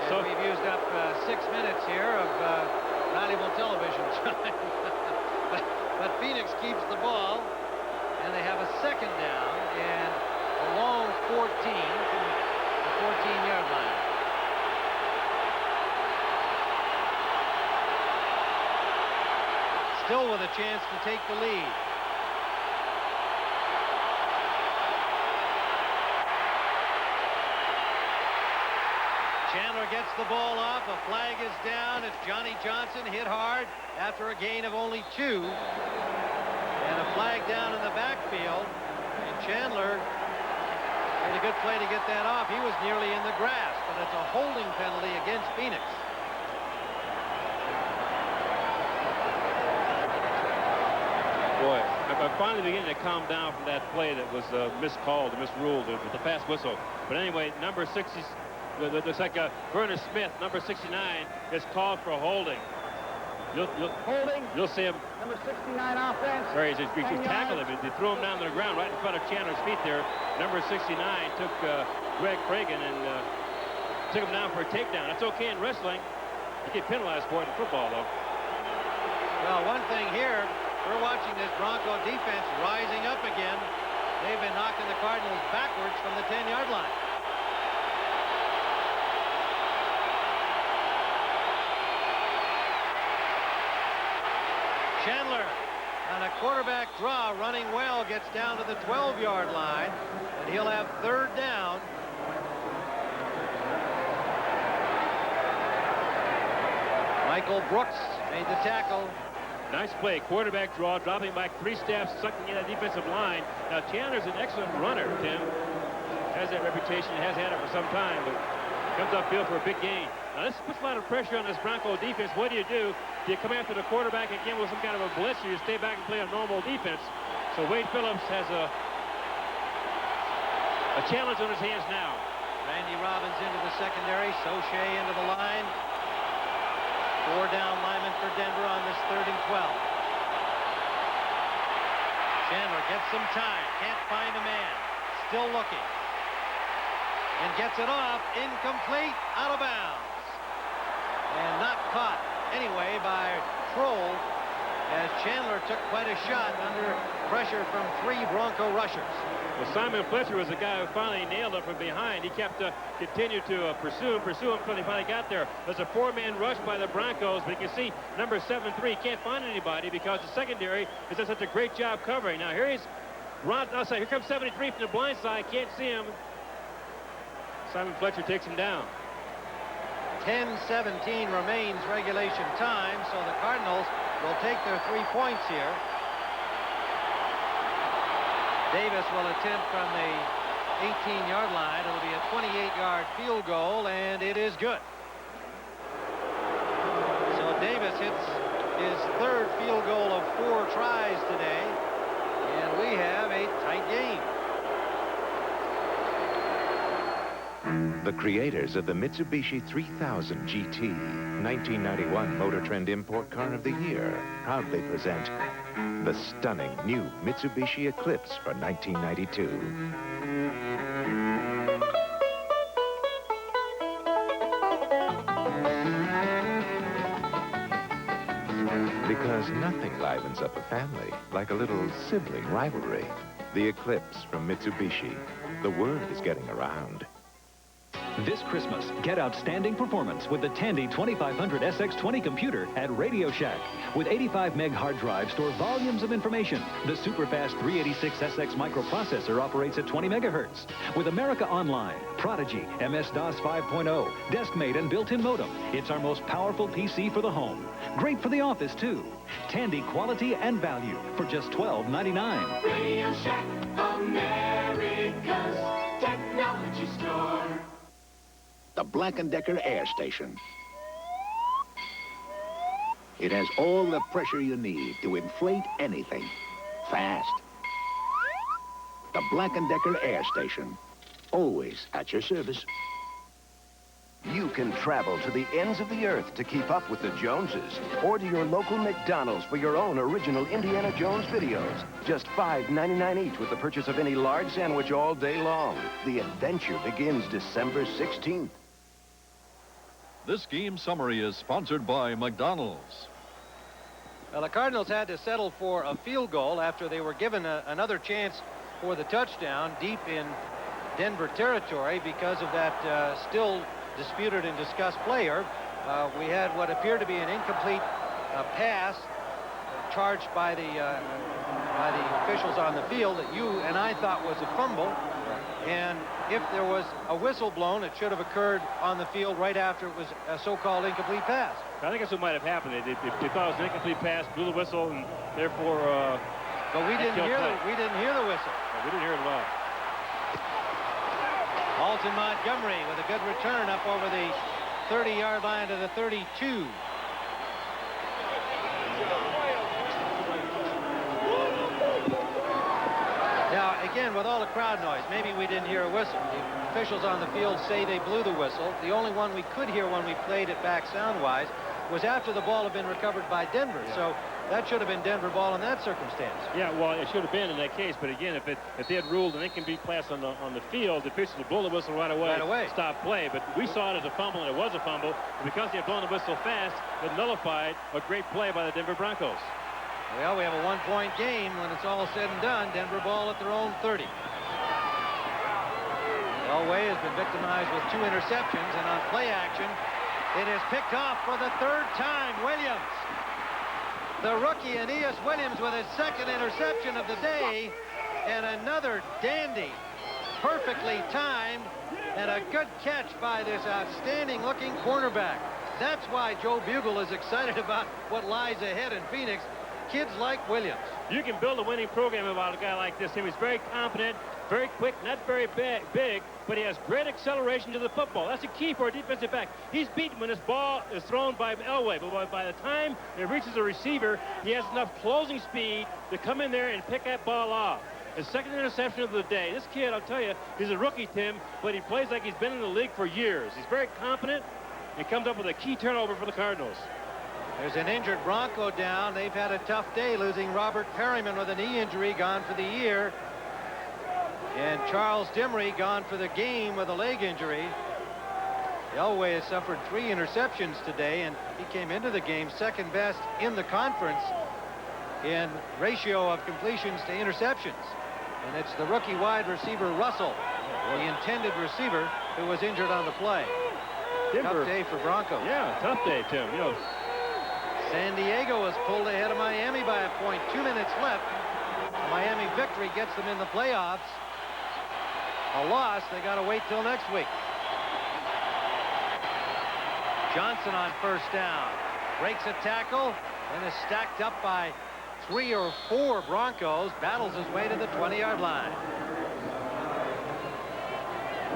And So we've used up 6 minutes here of valuable television time. but Phoenix keeps the ball, and they have a second down and a long 14 from the 14-yard line. Still with a chance to take the lead. Chandler gets the ball off. A flag is down. It's Johnny Johnson hit hard after a gain of only 2. And a flag down in the backfield. And Chandler made a good play to get that off. He was nearly in the grass, but it's a holding penalty against Phoenix. Boy, I'm finally beginning to calm down from that play that was miscalled, misruled with the fast whistle. But anyway, number 60, looks like Vernon Smith, number 69, is called for holding. Holding. You'll see him. Number 69 offense. Sorry, he tackled him. They threw him down to the ground right in front of Chandler's feet there. Number 69 took Greg Pragan and took him down for a takedown. That's okay in wrestling. You get penalized for it in football, though. Well, one thing here, we're watching this Bronco defense rising up again. They've been knocking the Cardinals backwards from the 10-yard line. Chandler on a quarterback draw, running well, gets down to the 12-yard line, and he'll have third down. Michael Brooks made the tackle. Nice play. Quarterback draw, dropping back 3 steps, sucking in the defensive line. Now, Chandler's an excellent runner, Tim. Has that reputation, has had it for some time, but comes upfield for a big gain. Now, this puts a lot of pressure on this Bronco defense. What do? Do you come after the quarterback again with some kind of a blitz, or you stay back and play a normal defense? So Wade Phillips has a challenge on his hands now. Randy Robbins into the secondary. Soche into the line. 4 down linemen for Denver on this 3rd and 12. Chandler gets some time. Can't find a man. Still looking. And gets it off. Incomplete. Out of bounds. And not caught anyway by Kroll, as Chandler took quite a shot under pressure from 3 Bronco rushers. Well, Simon Fletcher was the guy who finally nailed it from behind. He kept continued to pursue him until he finally got there. There's a 4-man rush by the Broncos, but you can see number 7-3 can't find anybody because the secondary has done such a great job covering. Now here here comes 73 from the blind side. Can't see him. Simon Fletcher takes him down. 10:17 remains regulation time, so the Cardinals will take their 3 points here. Davis will attempt from the 18-yard line. It'll be a 28-yard field goal, and it is good. So Davis hits his 3rd field goal of 4 tries today, and we have a tight game. The creators of the Mitsubishi 3000 GT, 1991 Motor Trend Import Car of the Year, proudly present the stunning new Mitsubishi Eclipse for 1992. The Because nothing livens up a family like a little sibling rivalry. The Eclipse from Mitsubishi. The word is getting around. This Christmas, get outstanding performance with the Tandy 2500 SX20 computer at Radio Shack. With 85 meg hard drive, store volumes of information. The super-fast 386SX microprocessor operates at 20 megahertz. With America Online, Prodigy, MS-DOS 5.0, DeskMate, and built-in modem, it's our most powerful PC for the home. Great for the office, too. Tandy quality and value for just $12.99. Radio Shack, America's technology store. The Black & Decker Air Station. It has all the pressure you need to inflate anything. Fast. The Black & Decker Air Station. Always at your service. You can travel to the ends of the earth to keep up with the Joneses. Or to your local McDonald's for your own original Indiana Jones videos. Just $5.99 each with the purchase of any large sandwich all day long. The adventure begins December 16th. This game summary is sponsored by McDonald's. Well, the Cardinals had to settle for a field goal after they were given another chance for the touchdown deep in Denver territory because of that still disputed and discussed player. We had what appeared to be an incomplete pass charged by the officials on the field that you and I thought was a fumble. And if there was a whistle blown, it should have occurred on the field right after it was a so-called incomplete pass. I think that's what might have happened. They thought it was an incomplete pass, blew the whistle, and therefore. But we didn't hear the whistle. No, we didn't hear it at all. Alton Montgomery with a good return up over the 30-yard line to the 32. Now, again, with all the crowd noise, maybe we didn't hear a whistle. The officials on the field say they blew the whistle. The only one we could hear when we played it back sound-wise was after the ball had been recovered by Denver. Yeah. So that should have been Denver ball in that circumstance. Yeah, well, it should have been in that case. But again, if they had ruled an incomplete pass on the field, the officials would blow the whistle right away. Stop play. But we saw it as a fumble, and it was a fumble. And because they had blown the whistle fast, it nullified a great play by the Denver Broncos. Well, we have a one-point game when it's all said and done. Denver ball at their own 30. Elway has been victimized with 2 interceptions, and on play action, it is picked off for the 3rd time. Williams. The rookie Aeneas Williams with his 2nd interception of the day, and another dandy, perfectly timed, and a good catch by this outstanding-looking cornerback. That's why Joe Bugle is excited about what lies ahead in Phoenix. Kids like Williams. You can build a winning program about a guy like this. He's very confident, very quick, not very big, but he has great acceleration to the football. That's a key for a defensive back. He's beaten when his ball is thrown by Elway, but by the time it reaches a receiver, he has enough closing speed to come in there and pick that ball off. His 2nd interception of the day. This kid, I'll tell you, he's a rookie, Tim, but he plays like he's been in the league for years. He's very confident and comes up with a key turnover for the Cardinals. There's an injured Bronco down. They've had a tough day losing Robert Perryman with a knee injury, gone for the year. And Charles Dimry gone for the game with a leg injury. Elway has suffered 3 interceptions today, and he came into the game 2nd best in the conference in ratio of completions to interceptions. And it's the rookie wide receiver Russell, the intended receiver, who was injured on the play. Denver. Tough day for Broncos. Yeah, tough day, Tim. You know, San Diego was pulled ahead of Miami by a point. 2 minutes left. A Miami victory gets them in the playoffs. A loss, they got to wait till next week. Johnson on 1st down. Breaks a tackle and is stacked up by 3 or 4 Broncos. Battles his way to the 20-yard line.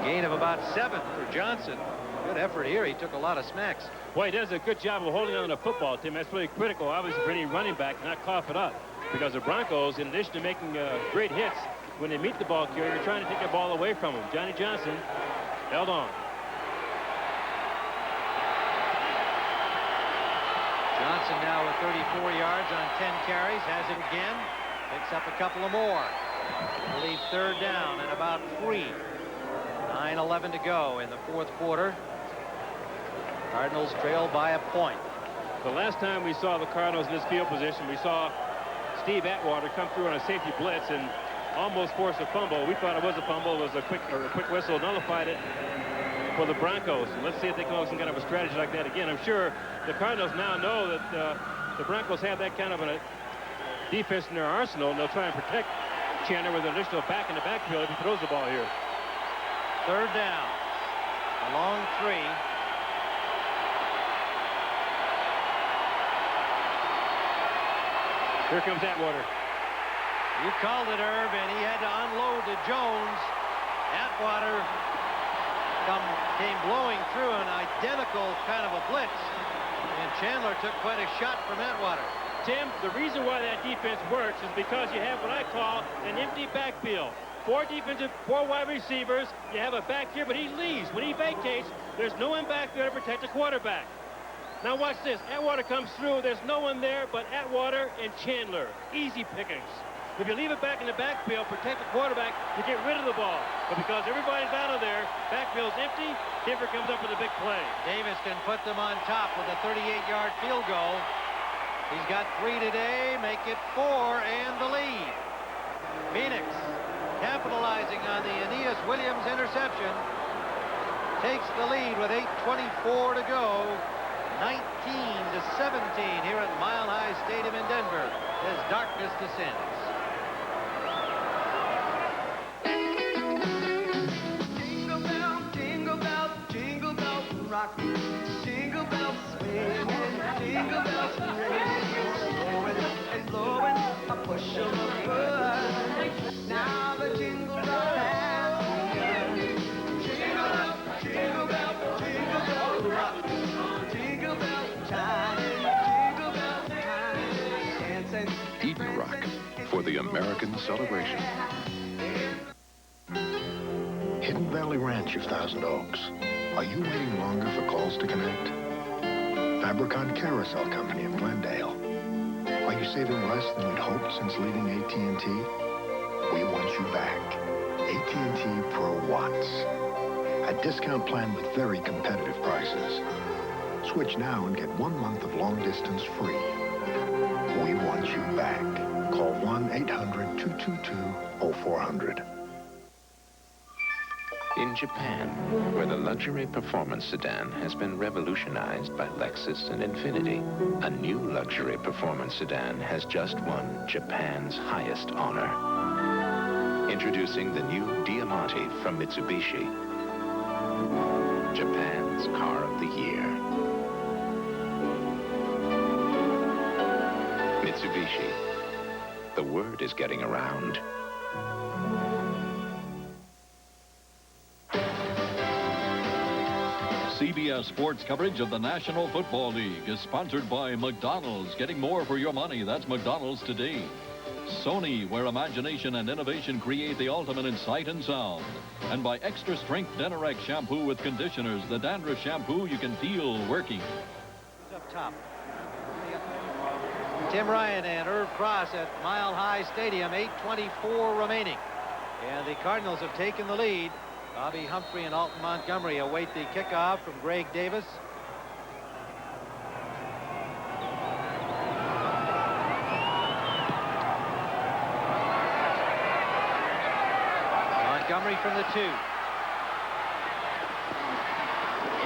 Gain of about 7 for Johnson. Good effort here. He took a lot of smacks. Boy, he does a good job of holding on to the football, Tim. That's really critical, obviously, for any running back to not cough it up. Because the Broncos, in addition to making great hits, when they meet the ball carrier, you're trying to take the ball away from him. Johnny Johnson held on. Johnson now with 34 yards on 10 carries. Has it again. Picks up a couple of more. Will leave 3rd down and about 3. 9:11 to go in the 4th quarter. Cardinals trail by a point. The last time we saw the Cardinals in this field position, we saw Steve Atwater come through on a safety blitz and almost force a fumble. We thought it was a fumble. It was a quick whistle, nullified it for the Broncos. And let's see if they come up with some kind of a strategy like that again. I'm sure the Cardinals now know that the Broncos have that kind of a defense in their arsenal, and they'll try and protect Chandler with an additional back in the backfield if he throws the ball here. Third down. A long 3. Here comes Atwater. You called it, Herb, and he had to unload to Jones. Atwater came blowing through an identical kind of a blitz, and Chandler took quite a shot from Atwater. Tim, the reason why that defense works is because you have what I call an empty backfield. 4 wide receivers. You have a back here, but he leaves. When he vacates, there's no one back there to protect the quarterback. Now watch this. Atwater comes through. There's no one there but Atwater and Chandler. Easy pickings. If you leave it back in the backfield, protect the quarterback, you get rid of the ball. But because everybody's out of there, backfield's empty, Denver comes up with a big play. Davis can put them on top with a 38-yard field goal. He's got 3 today, make it 4, and the lead. Phoenix, capitalizing on the Aeneas Williams interception, takes the lead with 8:24 to go. 19-17 here at Mile High Stadium in Denver as darkness descends. Jingle bells rock, jingle bells swing, and jingle bells ring. Blowing and blowing a bushel of fun. Now the jingle bell has begun. Jingle bell rock, jingle bell time, jingle bell time. Dancing. Eden Rock for the American celebration. Hidden Valley Ranch of Thousand Oaks. Are you waiting longer for calls to connect? Fabricant Carousel Company of Glendale. Are you saving less than you'd hoped since leaving AT&T? We want you back. AT&T Pro Watts. A discount plan with very competitive prices. Switch now and get 1 month of long distance free. We want you back. Call 1-800-222-0400. In Japan, where the luxury performance sedan has been revolutionized by Lexus and Infiniti, a new luxury performance sedan has just won Japan's highest honor. Introducing the new Diamante from Mitsubishi, Japan's car of the year. Mitsubishi. The word is getting around. CBS Sports coverage of the National Football League is sponsored by McDonald's. Getting more for your money. That's McDonald's today. Sony, where imagination and innovation create the ultimate in sight and sound. And by Extra Strength Denorex shampoo with conditioners, the dandruff shampoo you can feel working. Up top. Tim Ryan and Irv Cross at Mile High Stadium, 8:24 remaining. And the Cardinals have taken the lead. Bobby Humphrey and Alton Montgomery await the kickoff from Greg Davis. Montgomery from the 2.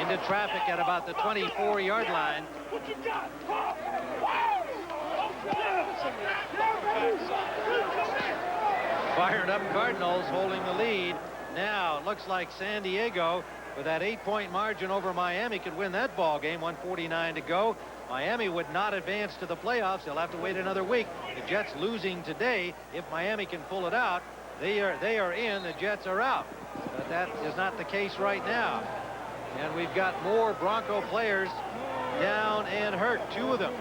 Into traffic at about the 24-yard line. What you got? Fired up Cardinals holding the lead. Now it looks like San Diego, with that 8-point margin over Miami, could win that ball game. 1:49 to go. Miami would not advance to the playoffs. They'll have to wait another week. The Jets losing today. If Miami can pull it out, they are in. The Jets are out. But that is not the case right now. And we've got more Bronco players down and hurt. 2 of them.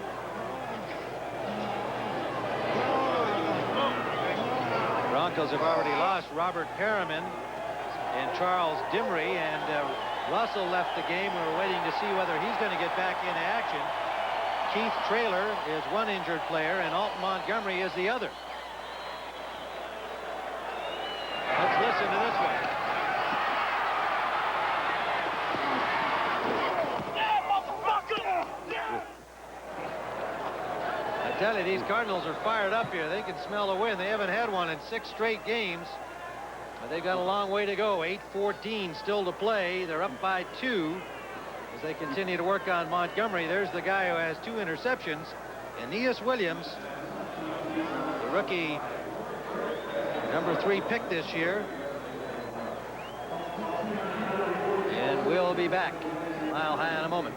Broncos have already lost Robert Perriman and Charles Dimry, and Russell left the game. We're waiting to see whether he's going to get back into action. Keith Traylor is one injured player, and Alton Montgomery is the other. Let's listen to this one. tell you, these Cardinals are fired up here. They can smell the win. They haven't had one in 6 straight games. But they've got a long way to go. 8:14 still to play. They're up by 2 as they continue to work on Montgomery. There's the guy who has 2 interceptions, Aeneas Williams, the rookie number 3 pick this year. And we'll be back Mile High in a moment.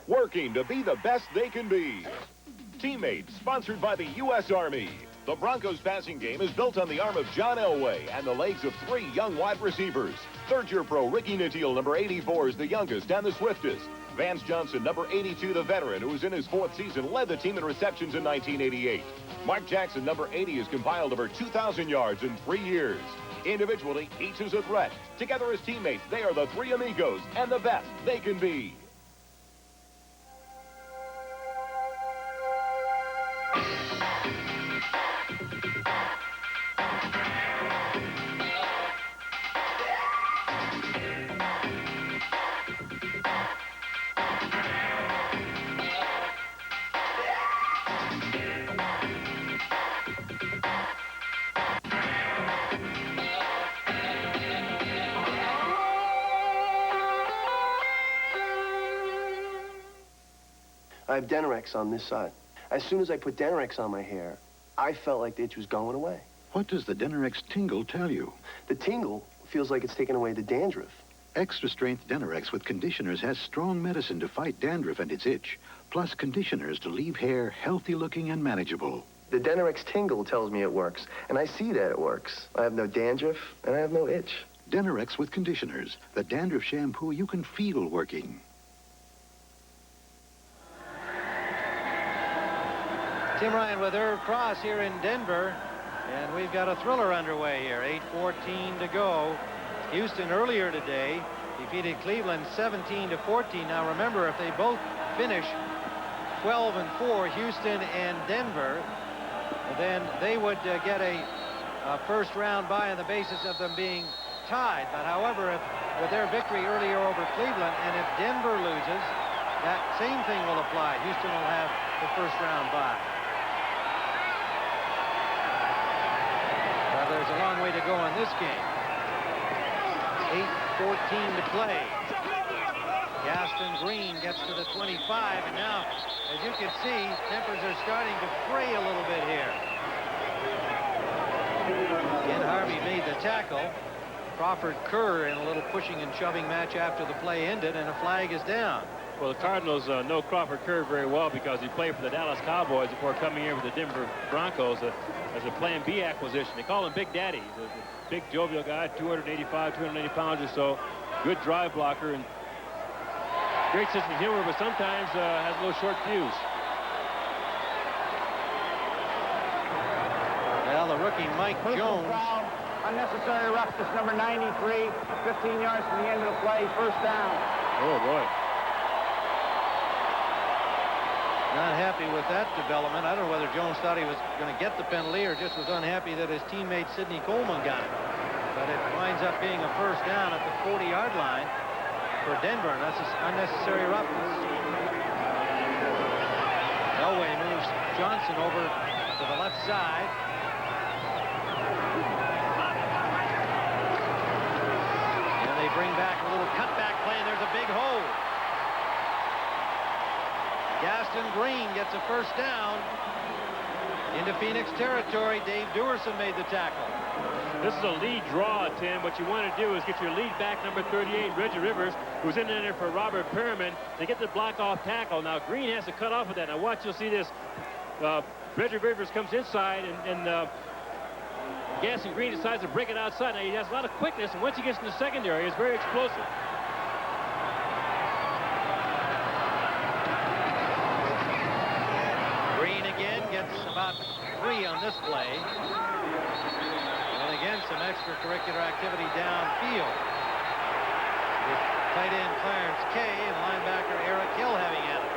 Working to be the best they can be. Teammates, sponsored by the U.S. Army. The Broncos passing game is built on the arm of John Elway and the legs of 3 young wide receivers. Third-year pro Ricky Nattiel, number 84, is the youngest and the swiftest. Vance Johnson, number 82, the veteran, who is in his 4th season, led the team in receptions in 1988. Mark Jackson, number 80, has compiled over 2,000 yards in 3 years. Individually, each is a threat. Together as teammates, they are the 3 amigos and the best they can be. I have Denorex on this side. As soon as I put Denorex on my hair, I felt like the itch was going away. What does the Denorex tingle tell you? The tingle feels like it's taken away the dandruff. Extra strength Denorex with conditioners has strong medicine to fight dandruff and its itch, plus conditioners to leave hair healthy looking and manageable. The Denorex tingle tells me it works, and I see that it works. I have no dandruff, and I have no itch. Denorex with conditioners, the dandruff shampoo you can feel working. Tim Ryan with Irv Cross here in Denver, and we've got a thriller underway here. 8:14 to go. Houston earlier today defeated Cleveland 17-14. Now remember, if they both finish 12-4, Houston and Denver, then they would get a first round bye on the basis of them being tied. But however, if with their victory earlier over Cleveland, and if Denver loses, that same thing will apply. Houston will have the first round bye. Well, there's a long way to go in this game. 8:14 to play. Gaston Green gets to the 25, and now, as you can see, tempers are starting to fray a little bit here. Ken Harvey made the tackle. Crawford Kerr in a little pushing and shoving match after the play ended, and a flag is down. Well, the Cardinals know Crawford Kerr very well because he played for the Dallas Cowboys before coming here with the Denver Broncos as a Plan B acquisition. They call him Big Daddy. He's a big, jovial guy, 285, 280 pounds or so. Good drive blocker and great sense of humor, but sometimes has a little short fuse. Well, the rookie Mike Jones. Foul, unnecessary roughness, number 93, 15 yards from the end of the play, first down. Oh, boy. Not happy with that development. I don't know whether Jones thought he was going to get the penalty or just was unhappy that his teammate Sidney Coleman got it. But it winds up being a first down at the 40-yard line for Denver, and that's unnecessary roughness. Elway moves Johnson over to the left side. And they bring back a little cutback play, and there's a big hole. Gaston Green gets a first down into Phoenix territory. Dave Duerson made the tackle. This is a lead draw, Tim. What you want to do is get your lead back, number 38, Reggie Rivers, who's in there for Robert Perriman. They get the block off tackle. Now, Green has to cut off of that. Now, watch, you'll see this. Reggie Rivers comes inside, and Gaston Green decides to break it outside. Now, he has a lot of quickness, and once he gets in the secondary, he's very explosive. Green again gets about 3 on this play. And again, some extracurricular activity downfield. With tight end Clarence Kay and linebacker Eric Hill having at it.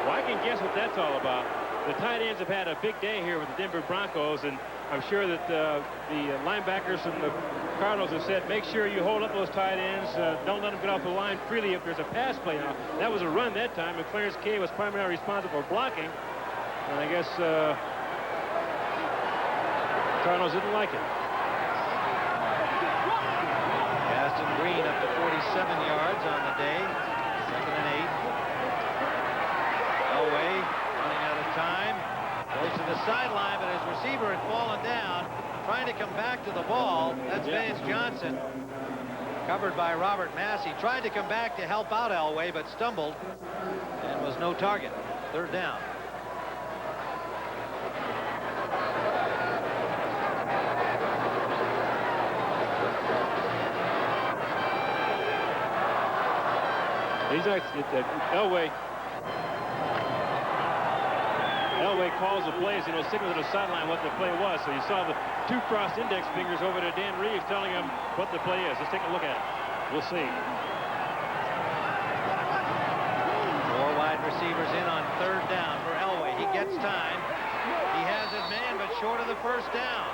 Well, I can guess what that's all about. The tight ends have had a big day here with the Denver Broncos, and I'm sure that the linebackers from the Cardinals have said, make sure you hold up those tight ends. Don't let them get off the line freely if there's a pass play. Now, that was a run that time, and Clarence Kay was primarily responsible for blocking. And I guess Cardinals didn't like it. Gaston Green up to 47 yards on the day. 2nd and 8. Elway running out of time. Goes to the sideline, but his receiver had fallen down. Trying to come back to the ball. That's Vance Johnson. Covered by Robert Massey. Tried to come back to help out Elway, but stumbled and was no target. 3rd down. He's actually Elway calls the plays, signal to the sideline what the play was. So you saw the 2 crossed index fingers over to Dan Reeves telling him what the play is. Let's take a look at it. We'll see. 4 wide receivers in on 3rd down for Elway. He gets time. He has his man, but short of the 1st down.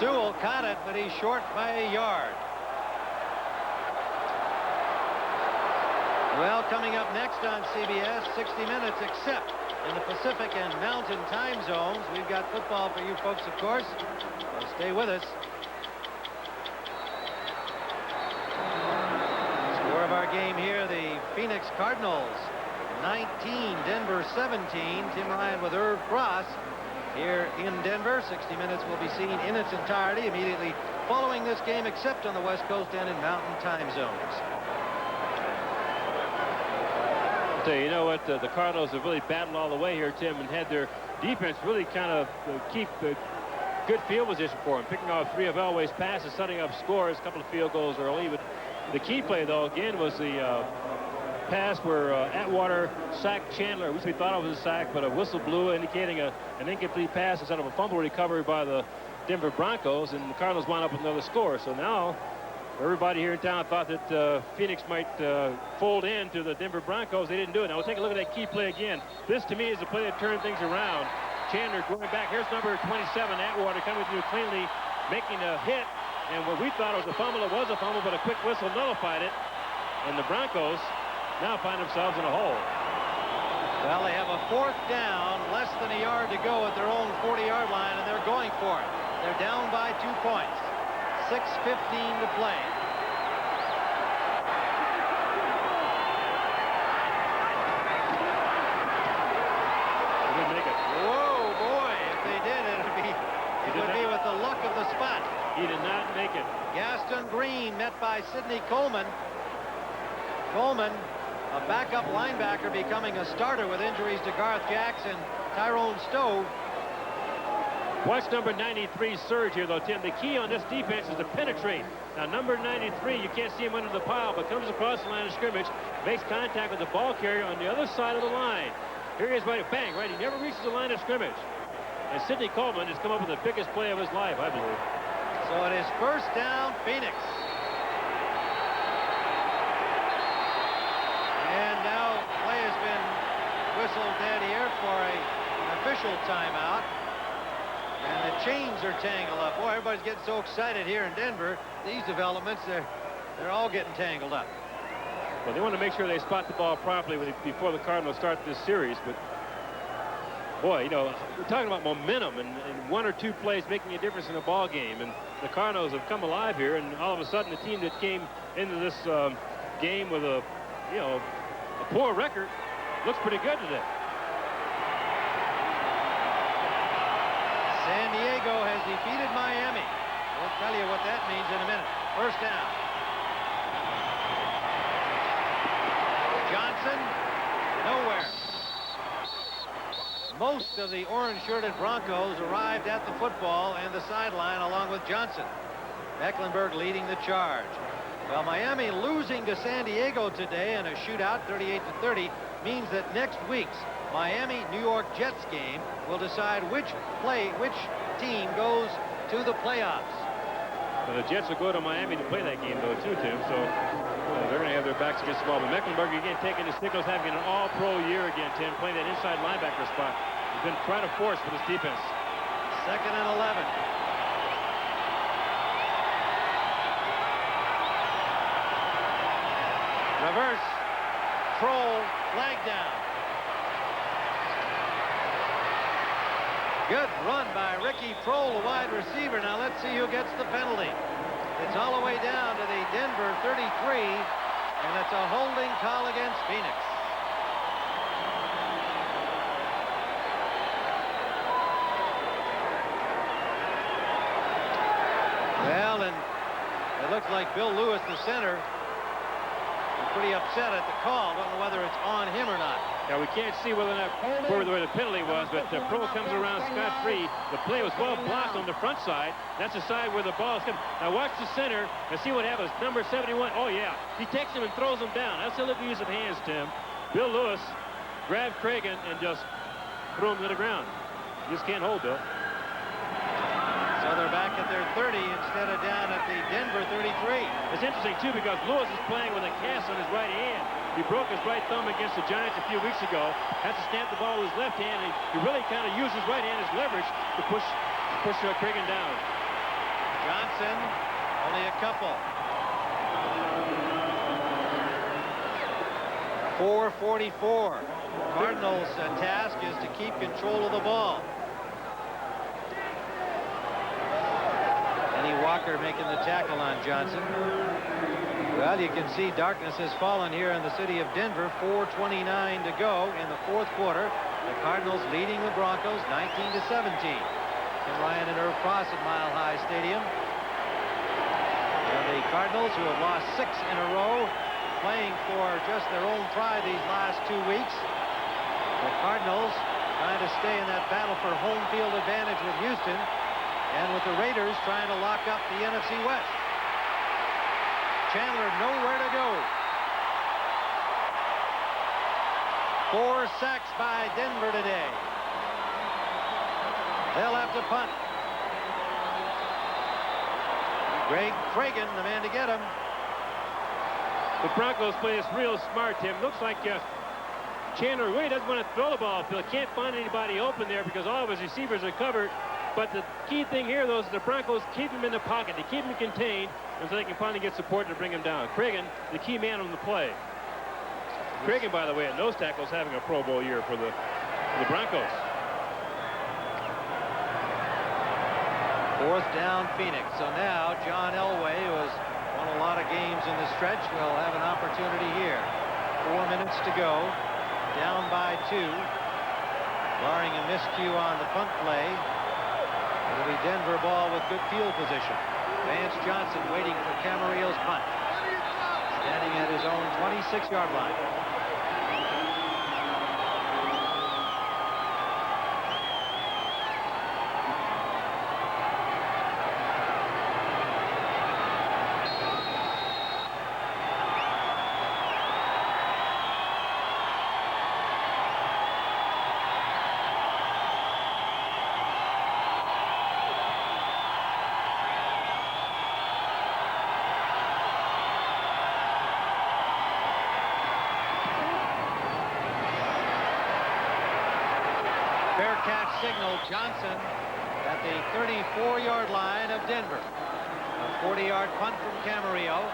Sewell caught it, but he's short by a yard. Well, coming up next on CBS, 60 Minutes, except in the Pacific and Mountain time zones. We've got football for you folks, of course. So stay with us. Score of our game here, the Phoenix Cardinals 19, Denver 17. Tim Ryan with Irv Cross here in Denver. 60 Minutes will be seen in its entirety immediately following this game, except on the West Coast and in Mountain time zones. You know what? The Cardinals have really battled all the way here, Tim, and had their defense really kind of keep the good field position for them, picking off 3 of Elway's passes, setting up scores, a couple of field goals early. But the key play, though, again, was the pass where Atwater sacked Chandler, which we thought it was a sack, but a whistle blew indicating an incomplete pass instead of a fumble recovery by the Denver Broncos, and the Cardinals wound up with another score. So now everybody here in town thought that Phoenix might fold in to the Denver Broncos. They didn't do it. Now we'll take a look at that key play again. This, to me, is the play that turned things around. Chandler going back. Here's number 27, Atwater, coming through cleanly, making a hit. And what we thought was a fumble, it was a fumble, but a quick whistle nullified it. And the Broncos now find themselves in a hole. Well, they have a 4th down, less than a yard to go at their own 40-yard line, and they're going for it. They're down by 2 points. 6:15 to play. They didn't make it. Whoa, boy! If they did, it would be with the luck of the spot. He did not make it. Gaston Green met by Sidney Coleman. Coleman, a backup linebacker, becoming a starter with injuries to Garth Jackson, Tyrone Stowe. Watch number 93 surge here, though, Tim. The key on this defense is to penetrate. Now, number 93, you can't see him under the pile, but comes across the line of scrimmage, makes contact with the ball carrier on the other side of the line. Here he is, right, bang, right. He never reaches the line of scrimmage. And Sidney Coleman has come up with the biggest play of his life, I believe. So it is 1st down, Phoenix. And now play has been whistled dead here for an official timeout. And the chains are tangled up. Boy, everybody's getting so excited here in Denver. These developments, they're all getting tangled up. Well, they want to make sure they spot the ball properly before the Cardinals start this series. But, boy, we're talking about momentum and 1 or 2 plays making a difference in a ball game. And the Cardinals have come alive here, and all of a sudden the team that came into this game with a poor record looks pretty good today. San Diego has defeated Miami. We'll tell you what that means in a minute. 1st down. Johnson, nowhere. Most of the orange-shirted Broncos arrived at the football and the sideline along with Johnson. Mecklenburg leading the charge. Well, Miami losing to San Diego today in a shootout, 38-30, means that next week's Miami-New York Jets game will decide which team goes to the playoffs. Well, the Jets will go to Miami to play that game, though, too, Tim. So they're going to have their backs against the ball. But Mecklenburg, again, taking his Nichols, having an all-pro year again, Tim, playing that inside linebacker spot. been trying to force for this defense. 2nd and 11. Reverse. Troll. Flag down. Good run by Ricky Prohl, the wide receiver. Now let's see who gets the penalty. It's all the way down to the Denver 33, and it's a holding call against Phoenix. Well, and it looks like Bill Lewis, the center, is pretty upset at the call. Don't know whether it's on him or not. Yeah, we can't see whether or not where the penalty was, but Prohl comes around scot-free. The play was well blocked on the front side. That's the side where the ball is coming. Now watch the center and see what happens. Number 71. Oh, yeah. He takes him and throws him down. That's a little use of hands, Tim. Bill Lewis grabbed Cragen and just threw him to the ground. Just can't hold, Bill. So they're back at their 30 instead of down at the Denver 33. It's interesting, too, because Lewis is playing with a cast on his right hand. He broke his right thumb against the Giants a few weeks ago. Has to snap the ball with his left hand, and he really kind of used his right hand as leverage to push Cragen down. Johnson, only a couple. 4:44. Cardinals' task is to keep control of the ball. Kenny Walker making the tackle on Johnson. Well, you can see darkness has fallen here in the city of Denver. 4:29 to go in the fourth quarter. The Cardinals leading the Broncos 19-17. Tim Ryan and Irv Cross at Mile High Stadium. And the Cardinals, who have lost 6 in a row, playing for just their own pride these last 2 weeks. The Cardinals trying to stay in that battle for home field advantage with Houston, and with the Raiders trying to lock up the NFC West. Chandler nowhere to go. 4 sacks by Denver today. They'll have to punt. Greg Cragen, the man to get him. The Broncos play this real smart, Tim. Looks like Chandler really doesn't want to throw the ball. He can't find anybody open there because all of his receivers are covered. But the key thing here, though, is the Broncos keep him in the pocket. They keep him contained, and so they can finally get support to bring him down. Cragen, the key man on the play. Cragen, by the way, at nose tackle is having a Pro Bowl year for the Broncos. 4th down, Phoenix. So now John Elway, who has won a lot of games in the stretch, will have an opportunity here. 4 minutes to go. Down by 2. Barring a miscue on the punt play, it'll be Denver ball with good field position. Vance Johnson waiting for Camarillo's punt. Standing at his own 26-yard line. Fair catch signal. Johnson at the 34-yard line of Denver. A 40-yard punt from Camarillo.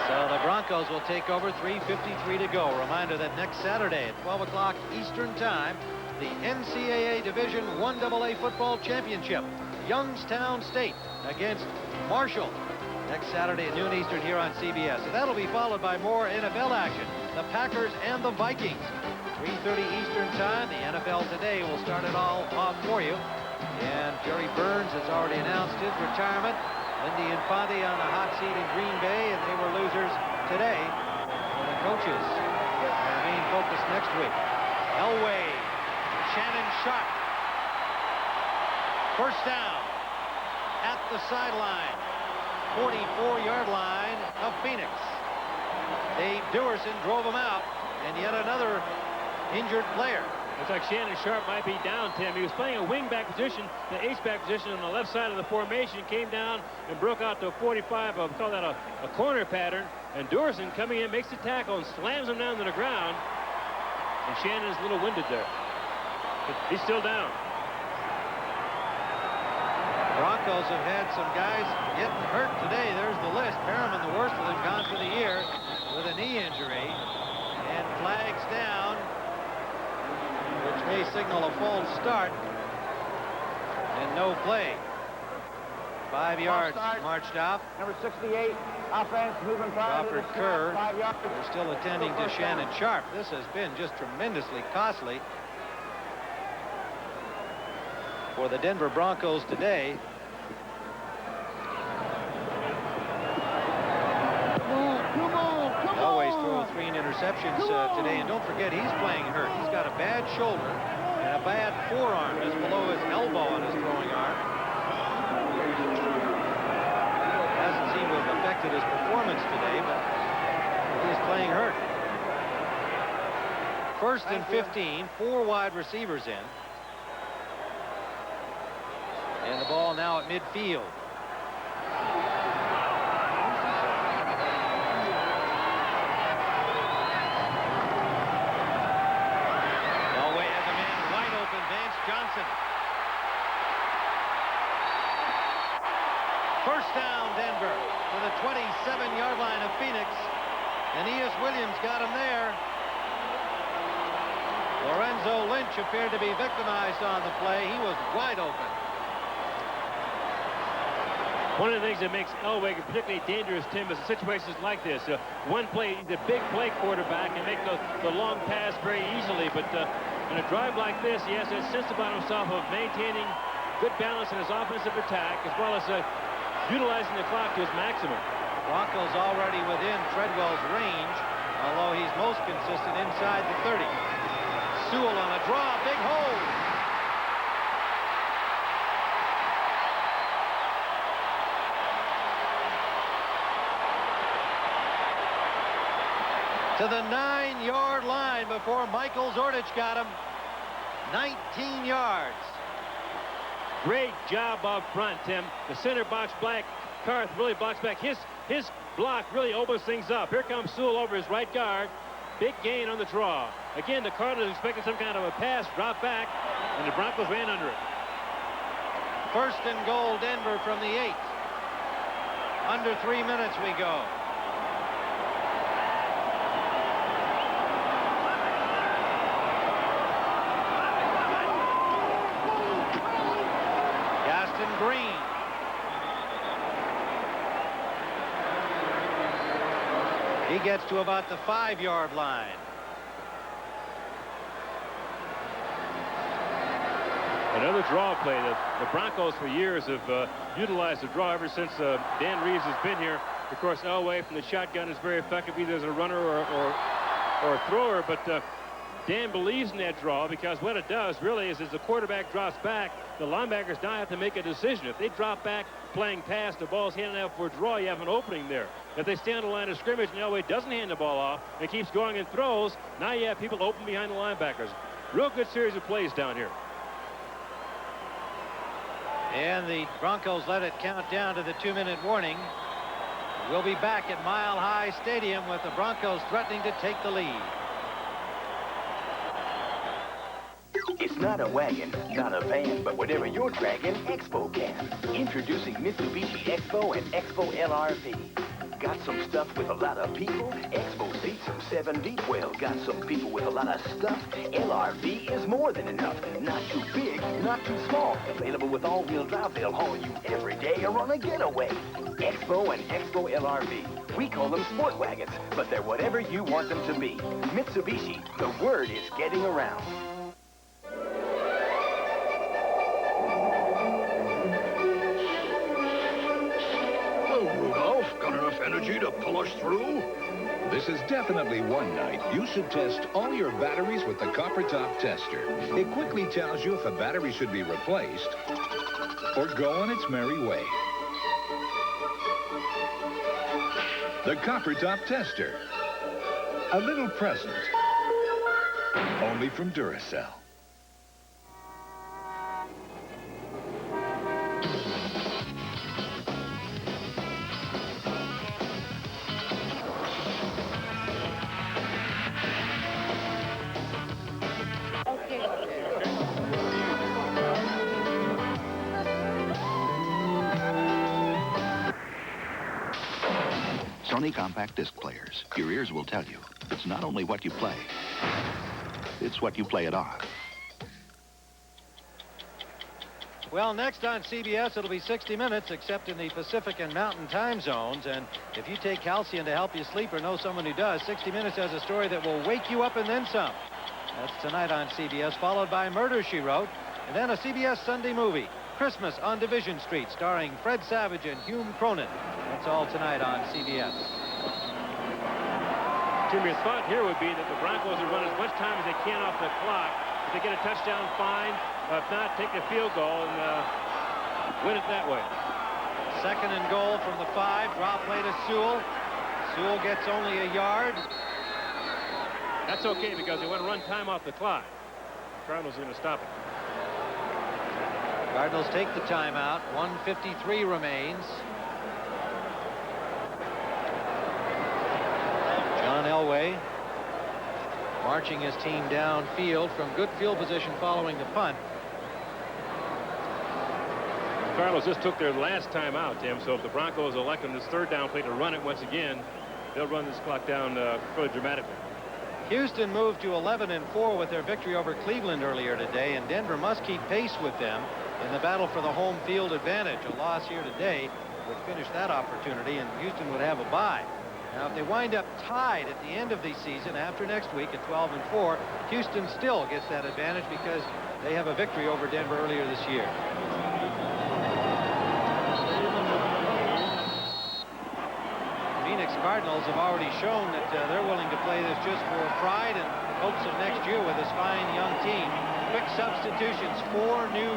So the Broncos will take over. 3:53 to go. Reminder that next Saturday at 12 o'clock Eastern Time, the NCAA Division I AA Football Championship. Youngstown State against Marshall. Next Saturday at noon Eastern here on CBS. So that'll be followed by more NFL action. The Packers and the Vikings. 3:30 Eastern Time. The NFL Today will start it all off for you. And Jerry Burns has already announced his retirement. Lindy Infante on the hot seat in Green Bay, and they were losers today. For the coaches, their main focus next week. Elway, Shannon Sharp. First down at the sideline. 44-yard line of Phoenix. Dave Dewerson drove him out, and yet another injured player. Looks like Shannon Sharp might be down, Tim. He was playing a wing-back position, the H-back position on the left side of the formation, came down and broke out to a 45, we'll call that a corner pattern, and Dewerson coming in, makes the tackle and slams him down to the ground. And Shannon's a little winded there. But he's still down. Broncos have had some guys getting hurt today. There's the list. Perriman, the worst of them, gone for the year with a knee injury. And flags down, which may signal a false start. And no play. 5 yards marched off. Number 68, offense, moving forward. Crawford Kerr, they're still attending to Shannon Sharp. This has been just tremendously costly for the Denver Broncos today. Elway's thrown 3 interceptions today, and don't forget he's playing hurt. He's got a bad shoulder and a bad forearm just below his elbow on his throwing arm. Hasn't seemed to have affected his performance today, but he's playing hurt. 1st and 15, 4 wide receivers in. And the ball now at midfield. Elway has a man wide open, Vance Johnson. First down, Denver, to the 27-yard line of Phoenix. And E.S. Williams got him there. Lorenzo Lynch appeared to be victimized on the play. He was wide open. One of the things that makes Elway particularly dangerous, Tim, is in situations like this. One play, the big play quarterback can make the long pass very easily, but in a drive like this, he has to insist about himself of maintaining good balance in his offensive attack, as well as utilizing the clock to its maximum. Broncos already within Treadwell's range, although he's most consistent inside the 30. Sewell on a draw, big hole. To the 9-yard line before Michael Zordich got him. 19 yards. Great job up front, Tim. The center box black, Carth really blocks back. His block really opens things up. Here comes Sewell over his right guard. Big gain on the draw. Again, the Cardinals expected some kind of a pass, drop back, and the Broncos ran under it. 1st and goal, Denver from the 8. Under 3 minutes we go. Green. He gets to about the 5-yard line. Another draw play that the Broncos for years have utilized the draw ever since Dan Reeves has been here. Of course, Elway from the shotgun is very effective either as a runner or a thrower, but Dan believes in that draw because what it does really is as the quarterback drops back, the linebackers now have to make a decision. If they drop back playing pass, the ball's handed out for a draw, you have an opening there. If they stay on the line of scrimmage and Elway doesn't hand the ball off and keeps going and throws, now you have people open behind the linebackers. Real good series of plays down here. And the Broncos let it count down to the 2-minute warning. We'll be back at Mile High Stadium with the Broncos threatening to take the lead. It's not a wagon, not a van, but whatever you're dragging, Expo can. Introducing Mitsubishi Expo and Expo LRV. Got some stuff with a lot of people? Expo seats from 7 deep. Well, got some people with a lot of stuff? LRV is more than enough. Not too big, not too small. Available with all-wheel drive, they'll haul you every day or on a getaway. Expo and Expo LRV. We call them sport wagons, but they're whatever you want them to be. Mitsubishi, the word is getting around. Got enough energy to pull us through? This is definitely one night you should test all your batteries with the Copper Top Tester. It quickly tells you if a battery should be replaced or go on its merry way. The Copper Top Tester. A little present. Only from Duracell. Sony compact disc players. Your ears will tell you. It's not only what you play, it's what you play it on. Well, next on CBS, it'll be 60 Minutes, except in the Pacific and Mountain time zones. And if you take calcium to help you sleep or know someone who does, 60 Minutes has a story that will wake you up and then some. That's tonight on CBS, followed by Murder, She Wrote, and then a CBS Sunday movie, Christmas on Division Street, starring Fred Savage and Hume Cronin. That's all tonight on CBS. Tim, your thought here would be that the Broncos would run as much time as they can off the clock. If they get a touchdown, fine. If not, take the field goal and win it that way. Second and goal from the 5. Drop play to Sewell. Sewell gets only a yard. That's okay because they want to run time off the clock. The Cardinals are going to stop it. Cardinals take the timeout. 1:53 remains. John Elway marching his team downfield from good field position following the punt. The Cardinals just took their last time out, Tim, so if the Broncos elect on this third down play to run it once again, they'll run this clock down fairly dramatically. Houston moved to 11-4 with their victory over Cleveland earlier today, and Denver must keep pace with them in the battle for the home field advantage. A loss here today would finish that opportunity, and Houston would have a bye. Now, if they wind up tied at the end of the season after next week at 12-4, Houston still gets that advantage because they have a victory over Denver earlier this year. Phoenix Cardinals have already shown that they're willing to play this just for pride and hopes of next year with this fine young team. Quick substitutions. 4 new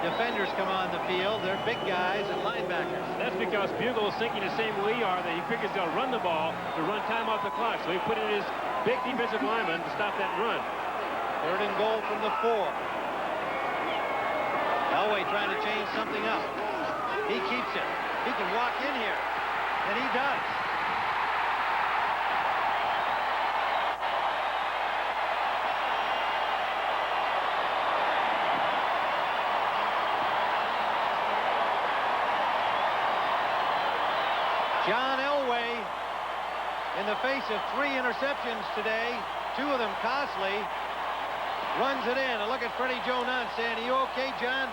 defenders come on the field. They're big guys and linebackers. That's because Bugle is thinking the same way we are, that he figures they'll run the ball to run time off the clock. So he put in his big defensive lineman to stop that run. Third and goal from the 4. Elway trying to change something up. He keeps it. He can walk in here, and he does. John Elway, in the face of 3 interceptions today, 2 of them costly, runs it in. And look at Freddie Joe Nunn saying, "Are you okay, John?"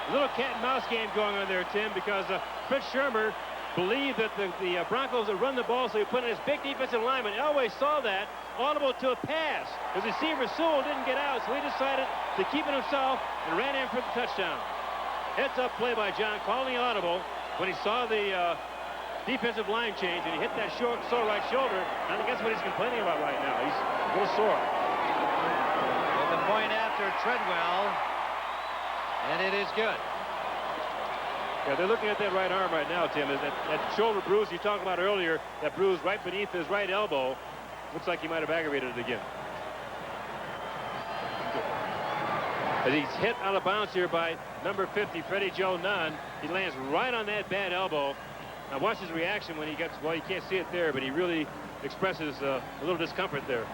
A little cat and mouse game going on there, Tim, because Fritz Shermer believed that the Broncos would run the ball, so he put in his big defensive lineman. Elway saw that, audible to a pass. His receiver Sewell didn't get out, so he decided to keep it himself and ran in for the touchdown. Heads-up play by John, calling audible when he saw the defensive line change, and he hit that sore right shoulder. I think that's what he's complaining about right now. He's a little sore. With the point after Treadwell, and it is good. Yeah, they're looking at that right arm right now, Tim. That shoulder bruise you talked about earlier, that bruise right beneath his right elbow, looks like he might have aggravated it again. As he's hit out of bounds here by number 50, Freddie Joe Nunn. He lands right on that bad elbow. Now watch his reaction when he gets, well, you can't see it there, but he really expresses a little discomfort there.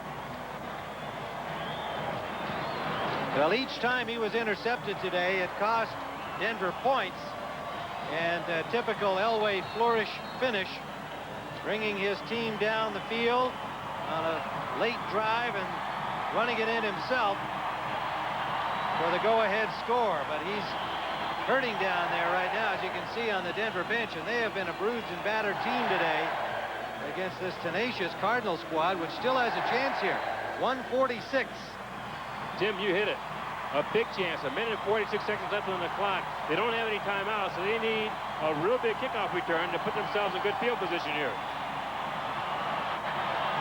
Well, each time he was intercepted today, it cost Denver points. And a typical Elway flourish finish, bringing his team down the field on a late drive and running it in himself for the go-ahead score. But he's hurting down there right now, as you can see on the Denver bench, and they have been a bruised and battered team today against this tenacious Cardinal squad, which still has a chance here. 1:46. Tim, you hit it. A big chance. 1 minute and 46 seconds left on the clock. They don't have any timeouts, so they need a real big kickoff return to put themselves in good field position here.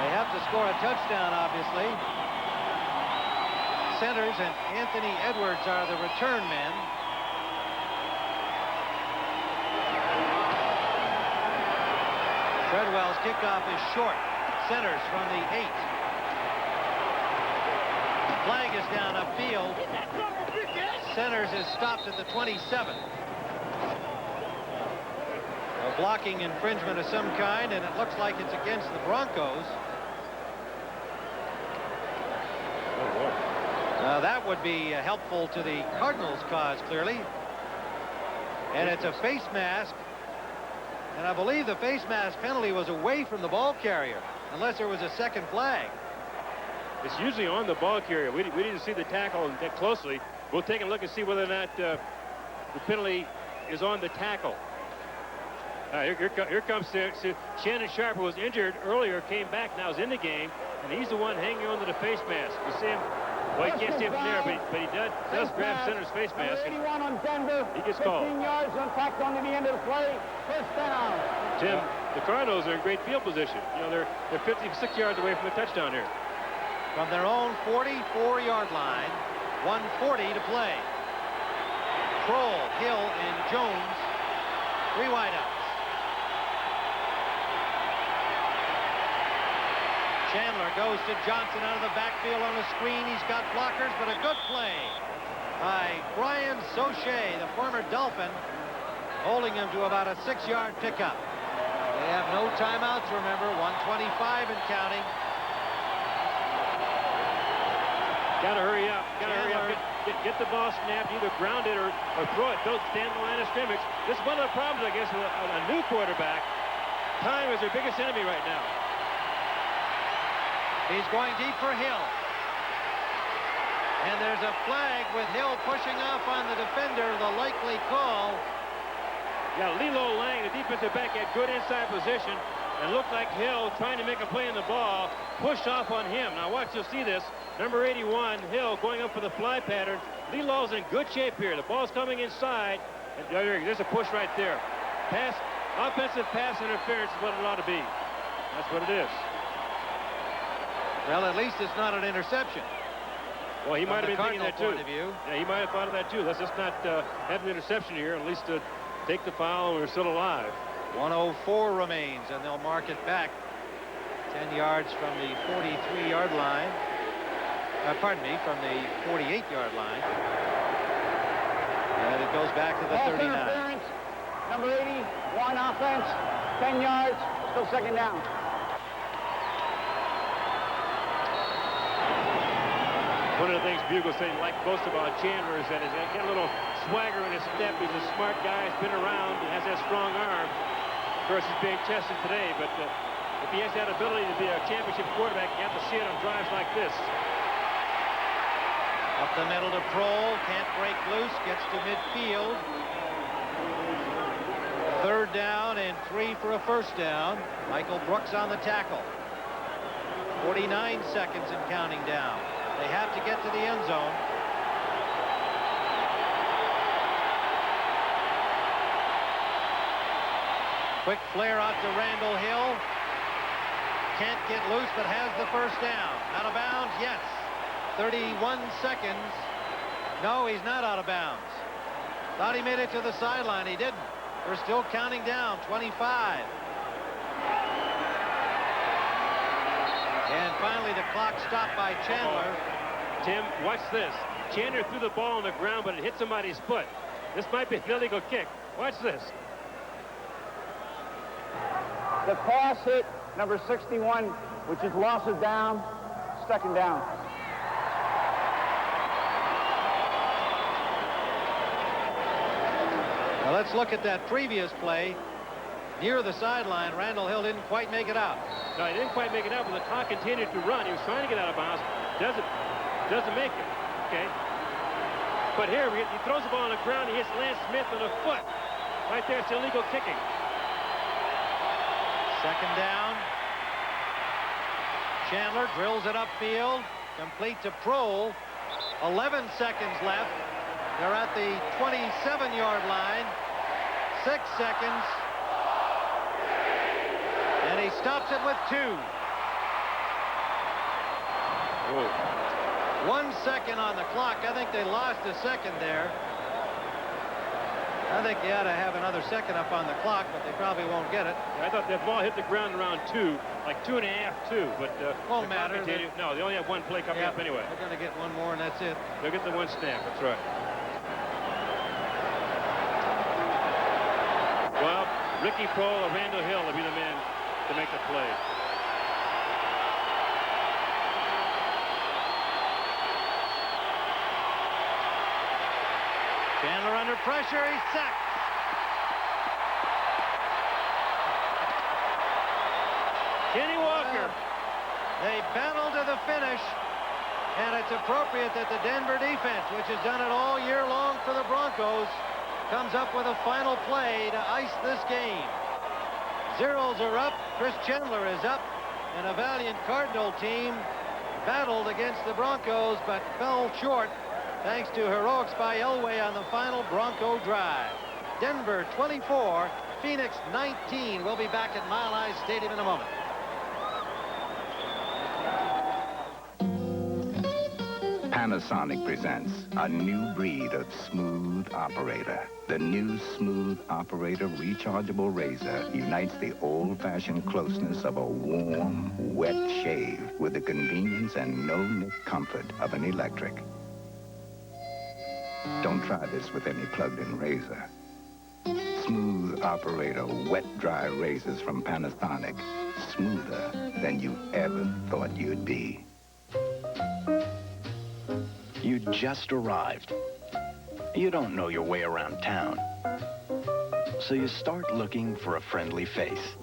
They have to score a touchdown, obviously. Centers and Anthony Edwards are the return men. Treadwell's kickoff is short. Centers from the 8. Flag is down upfield. Centers is stopped at the 27. A blocking infringement of some kind, and it looks like it's against the Broncos. That would be helpful to the Cardinals' cause, clearly. And it's a face mask And I believe the face mask penalty was away from the ball carrier, unless there was a second flag. It's usually on the ball carrier. We didn't see the tackle that closely. We'll take a look and see whether or not the penalty is on the tackle. Here comes Shannon Sharp, who was injured earlier, came back, now is in the game, and he's the one hanging on to the face mask. You see him? Well, you can't see him from there, but he does grab center's face mask. 81 on Denver. He gets called. 15 yards impact on the end of the play. First down. Tim, the Cardinals are in great field position. You know, they're 56 yards away from the touchdown here. From their own 44-yard line, 1:40 to play. Kroll, Hill, and Jones, 3 wideouts. Chandler goes to Johnson out of the backfield on a screen. He's got blockers, but a good play by Brian Sauché, the former Dolphin, holding him to about a 6-yard pickup. They have no timeouts, remember, 1:25 and counting. Gotta hurry up. Gotta hurry up. Get the ball snapped, either ground it or throw it. Don't stand in the line of scrimmage. This is one of the problems, I guess, with a new quarterback. Time is their biggest enemy right now. He's going deep for Hill. And there's a flag with Hill pushing off on the defender, the likely call. Yeah, Lilo Lang, the defensive back, had good inside position and looked like Hill trying to make a play in the ball, pushed off on him. Now watch, you'll see this. Number 81, Hill, going up for the fly pattern. Lilo's in good shape here. The ball's coming inside. And there's a push right there. Offensive pass interference is what it ought to be. That's what it is. Well, at least it's not an interception. Well, he might have been thinking that too. Yeah, he might have thought of that too. Let's just not have an interception here. At least take the foul and we're still alive. 1:04 remains, and they'll mark it back 10 yards from the 43-yard line. Pardon me, from the 48-yard line. And it goes back to the 39. Interference. Number 81 offense, 10 yards, still second down. One of the things Bugle saying like most about Chandler is that he's got a little swagger in his step. He's a smart guy. He's been around. He has that strong arm. Of course, he's being tested today, but if he has that ability to be a championship quarterback, you have to see it on drives like this. Up the middle to Kroll. Can't break loose. Gets to midfield. 3rd down and 3 for a first down. Michael Brooks on the tackle. 49 seconds and counting down. They have to get to the end zone. Quick flare out to Randall Hill. Can't get loose, but has the first down. Out of bounds, yes. 31 seconds. No, he's not out of bounds. Thought he made it to the sideline. He didn't. We're still counting down. 25. And finally, the clock stopped by Chandler. Tim, watch this. Chandler threw the ball on the ground, but it hit somebody's foot. This might be an illegal kick. Watch this. The pass hit number 61, which is loss of down, second down. Now let's look at that previous play. Near the sideline, Randall Hill didn't quite make it out. No, he didn't quite make it out, but the clock continued to run. He was trying to get out of bounds. Doesn't make it. Okay. But here, he throws the ball on the ground. He hits Lance Smith on the foot. Right there, it's illegal kicking. Second down. Chandler drills it upfield. Complete to Kroll. 11 seconds left. They're at the 27-yard line. 6 seconds. And he stops it with 2. Whoa. 1 second on the clock. I think they lost a second there. I think they ought to have another second up on the clock, but they probably won't get it. I thought that ball hit the ground around 2, like 2.5, 2, but won't matter. No, they only have one play coming up anyway. They're going to get one more, and that's it. They'll get the one snap. That's right. Well, Ricky Kroll or Randall Hill will be the man to make the play. Chandler under pressure. He's sacked. Kenny Walker. They battle to the finish, and it's appropriate that the Denver defense, which has done it all year long for the Broncos, comes up with a final play to ice this game. Zeros are up, Chris Chandler is up, and a valiant Cardinal team battled against the Broncos but fell short thanks to heroics by Elway on the final Bronco drive. Denver 24, Phoenix 19. We'll be back at Mile High Stadium in a moment. Panasonic presents a new breed of smooth operator. The new Smooth Operator rechargeable razor unites the old-fashioned closeness of a warm, wet shave with the convenience and no-nip comfort of an electric. Don't try this with any plugged-in razor. Smooth Operator wet-dry razors from Panasonic. Smoother than you ever thought you'd be. You just arrived. You don't know your way around town. So you start looking for a friendly face.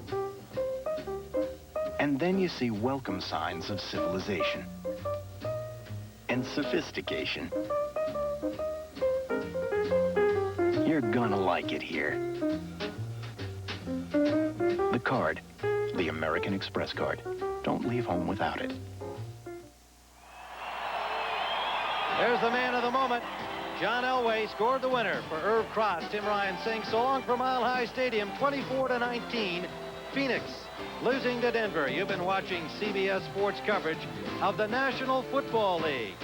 And then you see welcome signs of civilization and sophistication. You're gonna like it here. The card, the American Express card. Don't leave home without it. There's the man of the moment. John Elway scored the winner for Irv Cross. Tim Ryan sings so long from Mile High Stadium, 24-19. Phoenix losing to Denver. You've been watching CBS Sports coverage of the National Football League.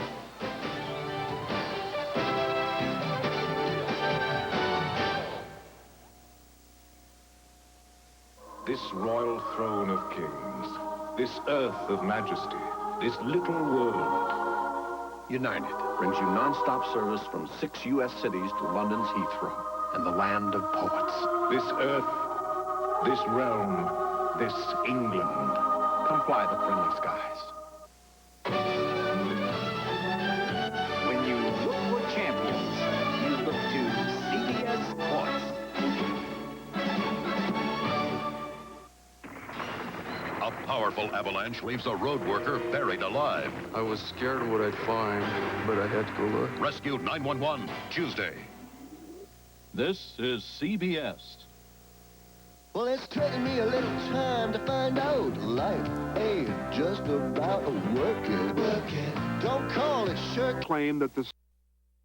This royal throne of kings, this earth of majesty, this little world. United brings you non-stop service from 6 U.S. cities to London's Heathrow and the land of poets. This earth, this realm, this England. Come fly the friendly skies. When you look for champions, you look to CBS Sports. A powerful avalanche leaves a road worker buried alive. I was scared of what I'd find, but I had to go look. Rescue 911, Tuesday. This is CBS. Well, it's taken me a little time to find out life ain't just about working. Don't call it shirk. Claim that the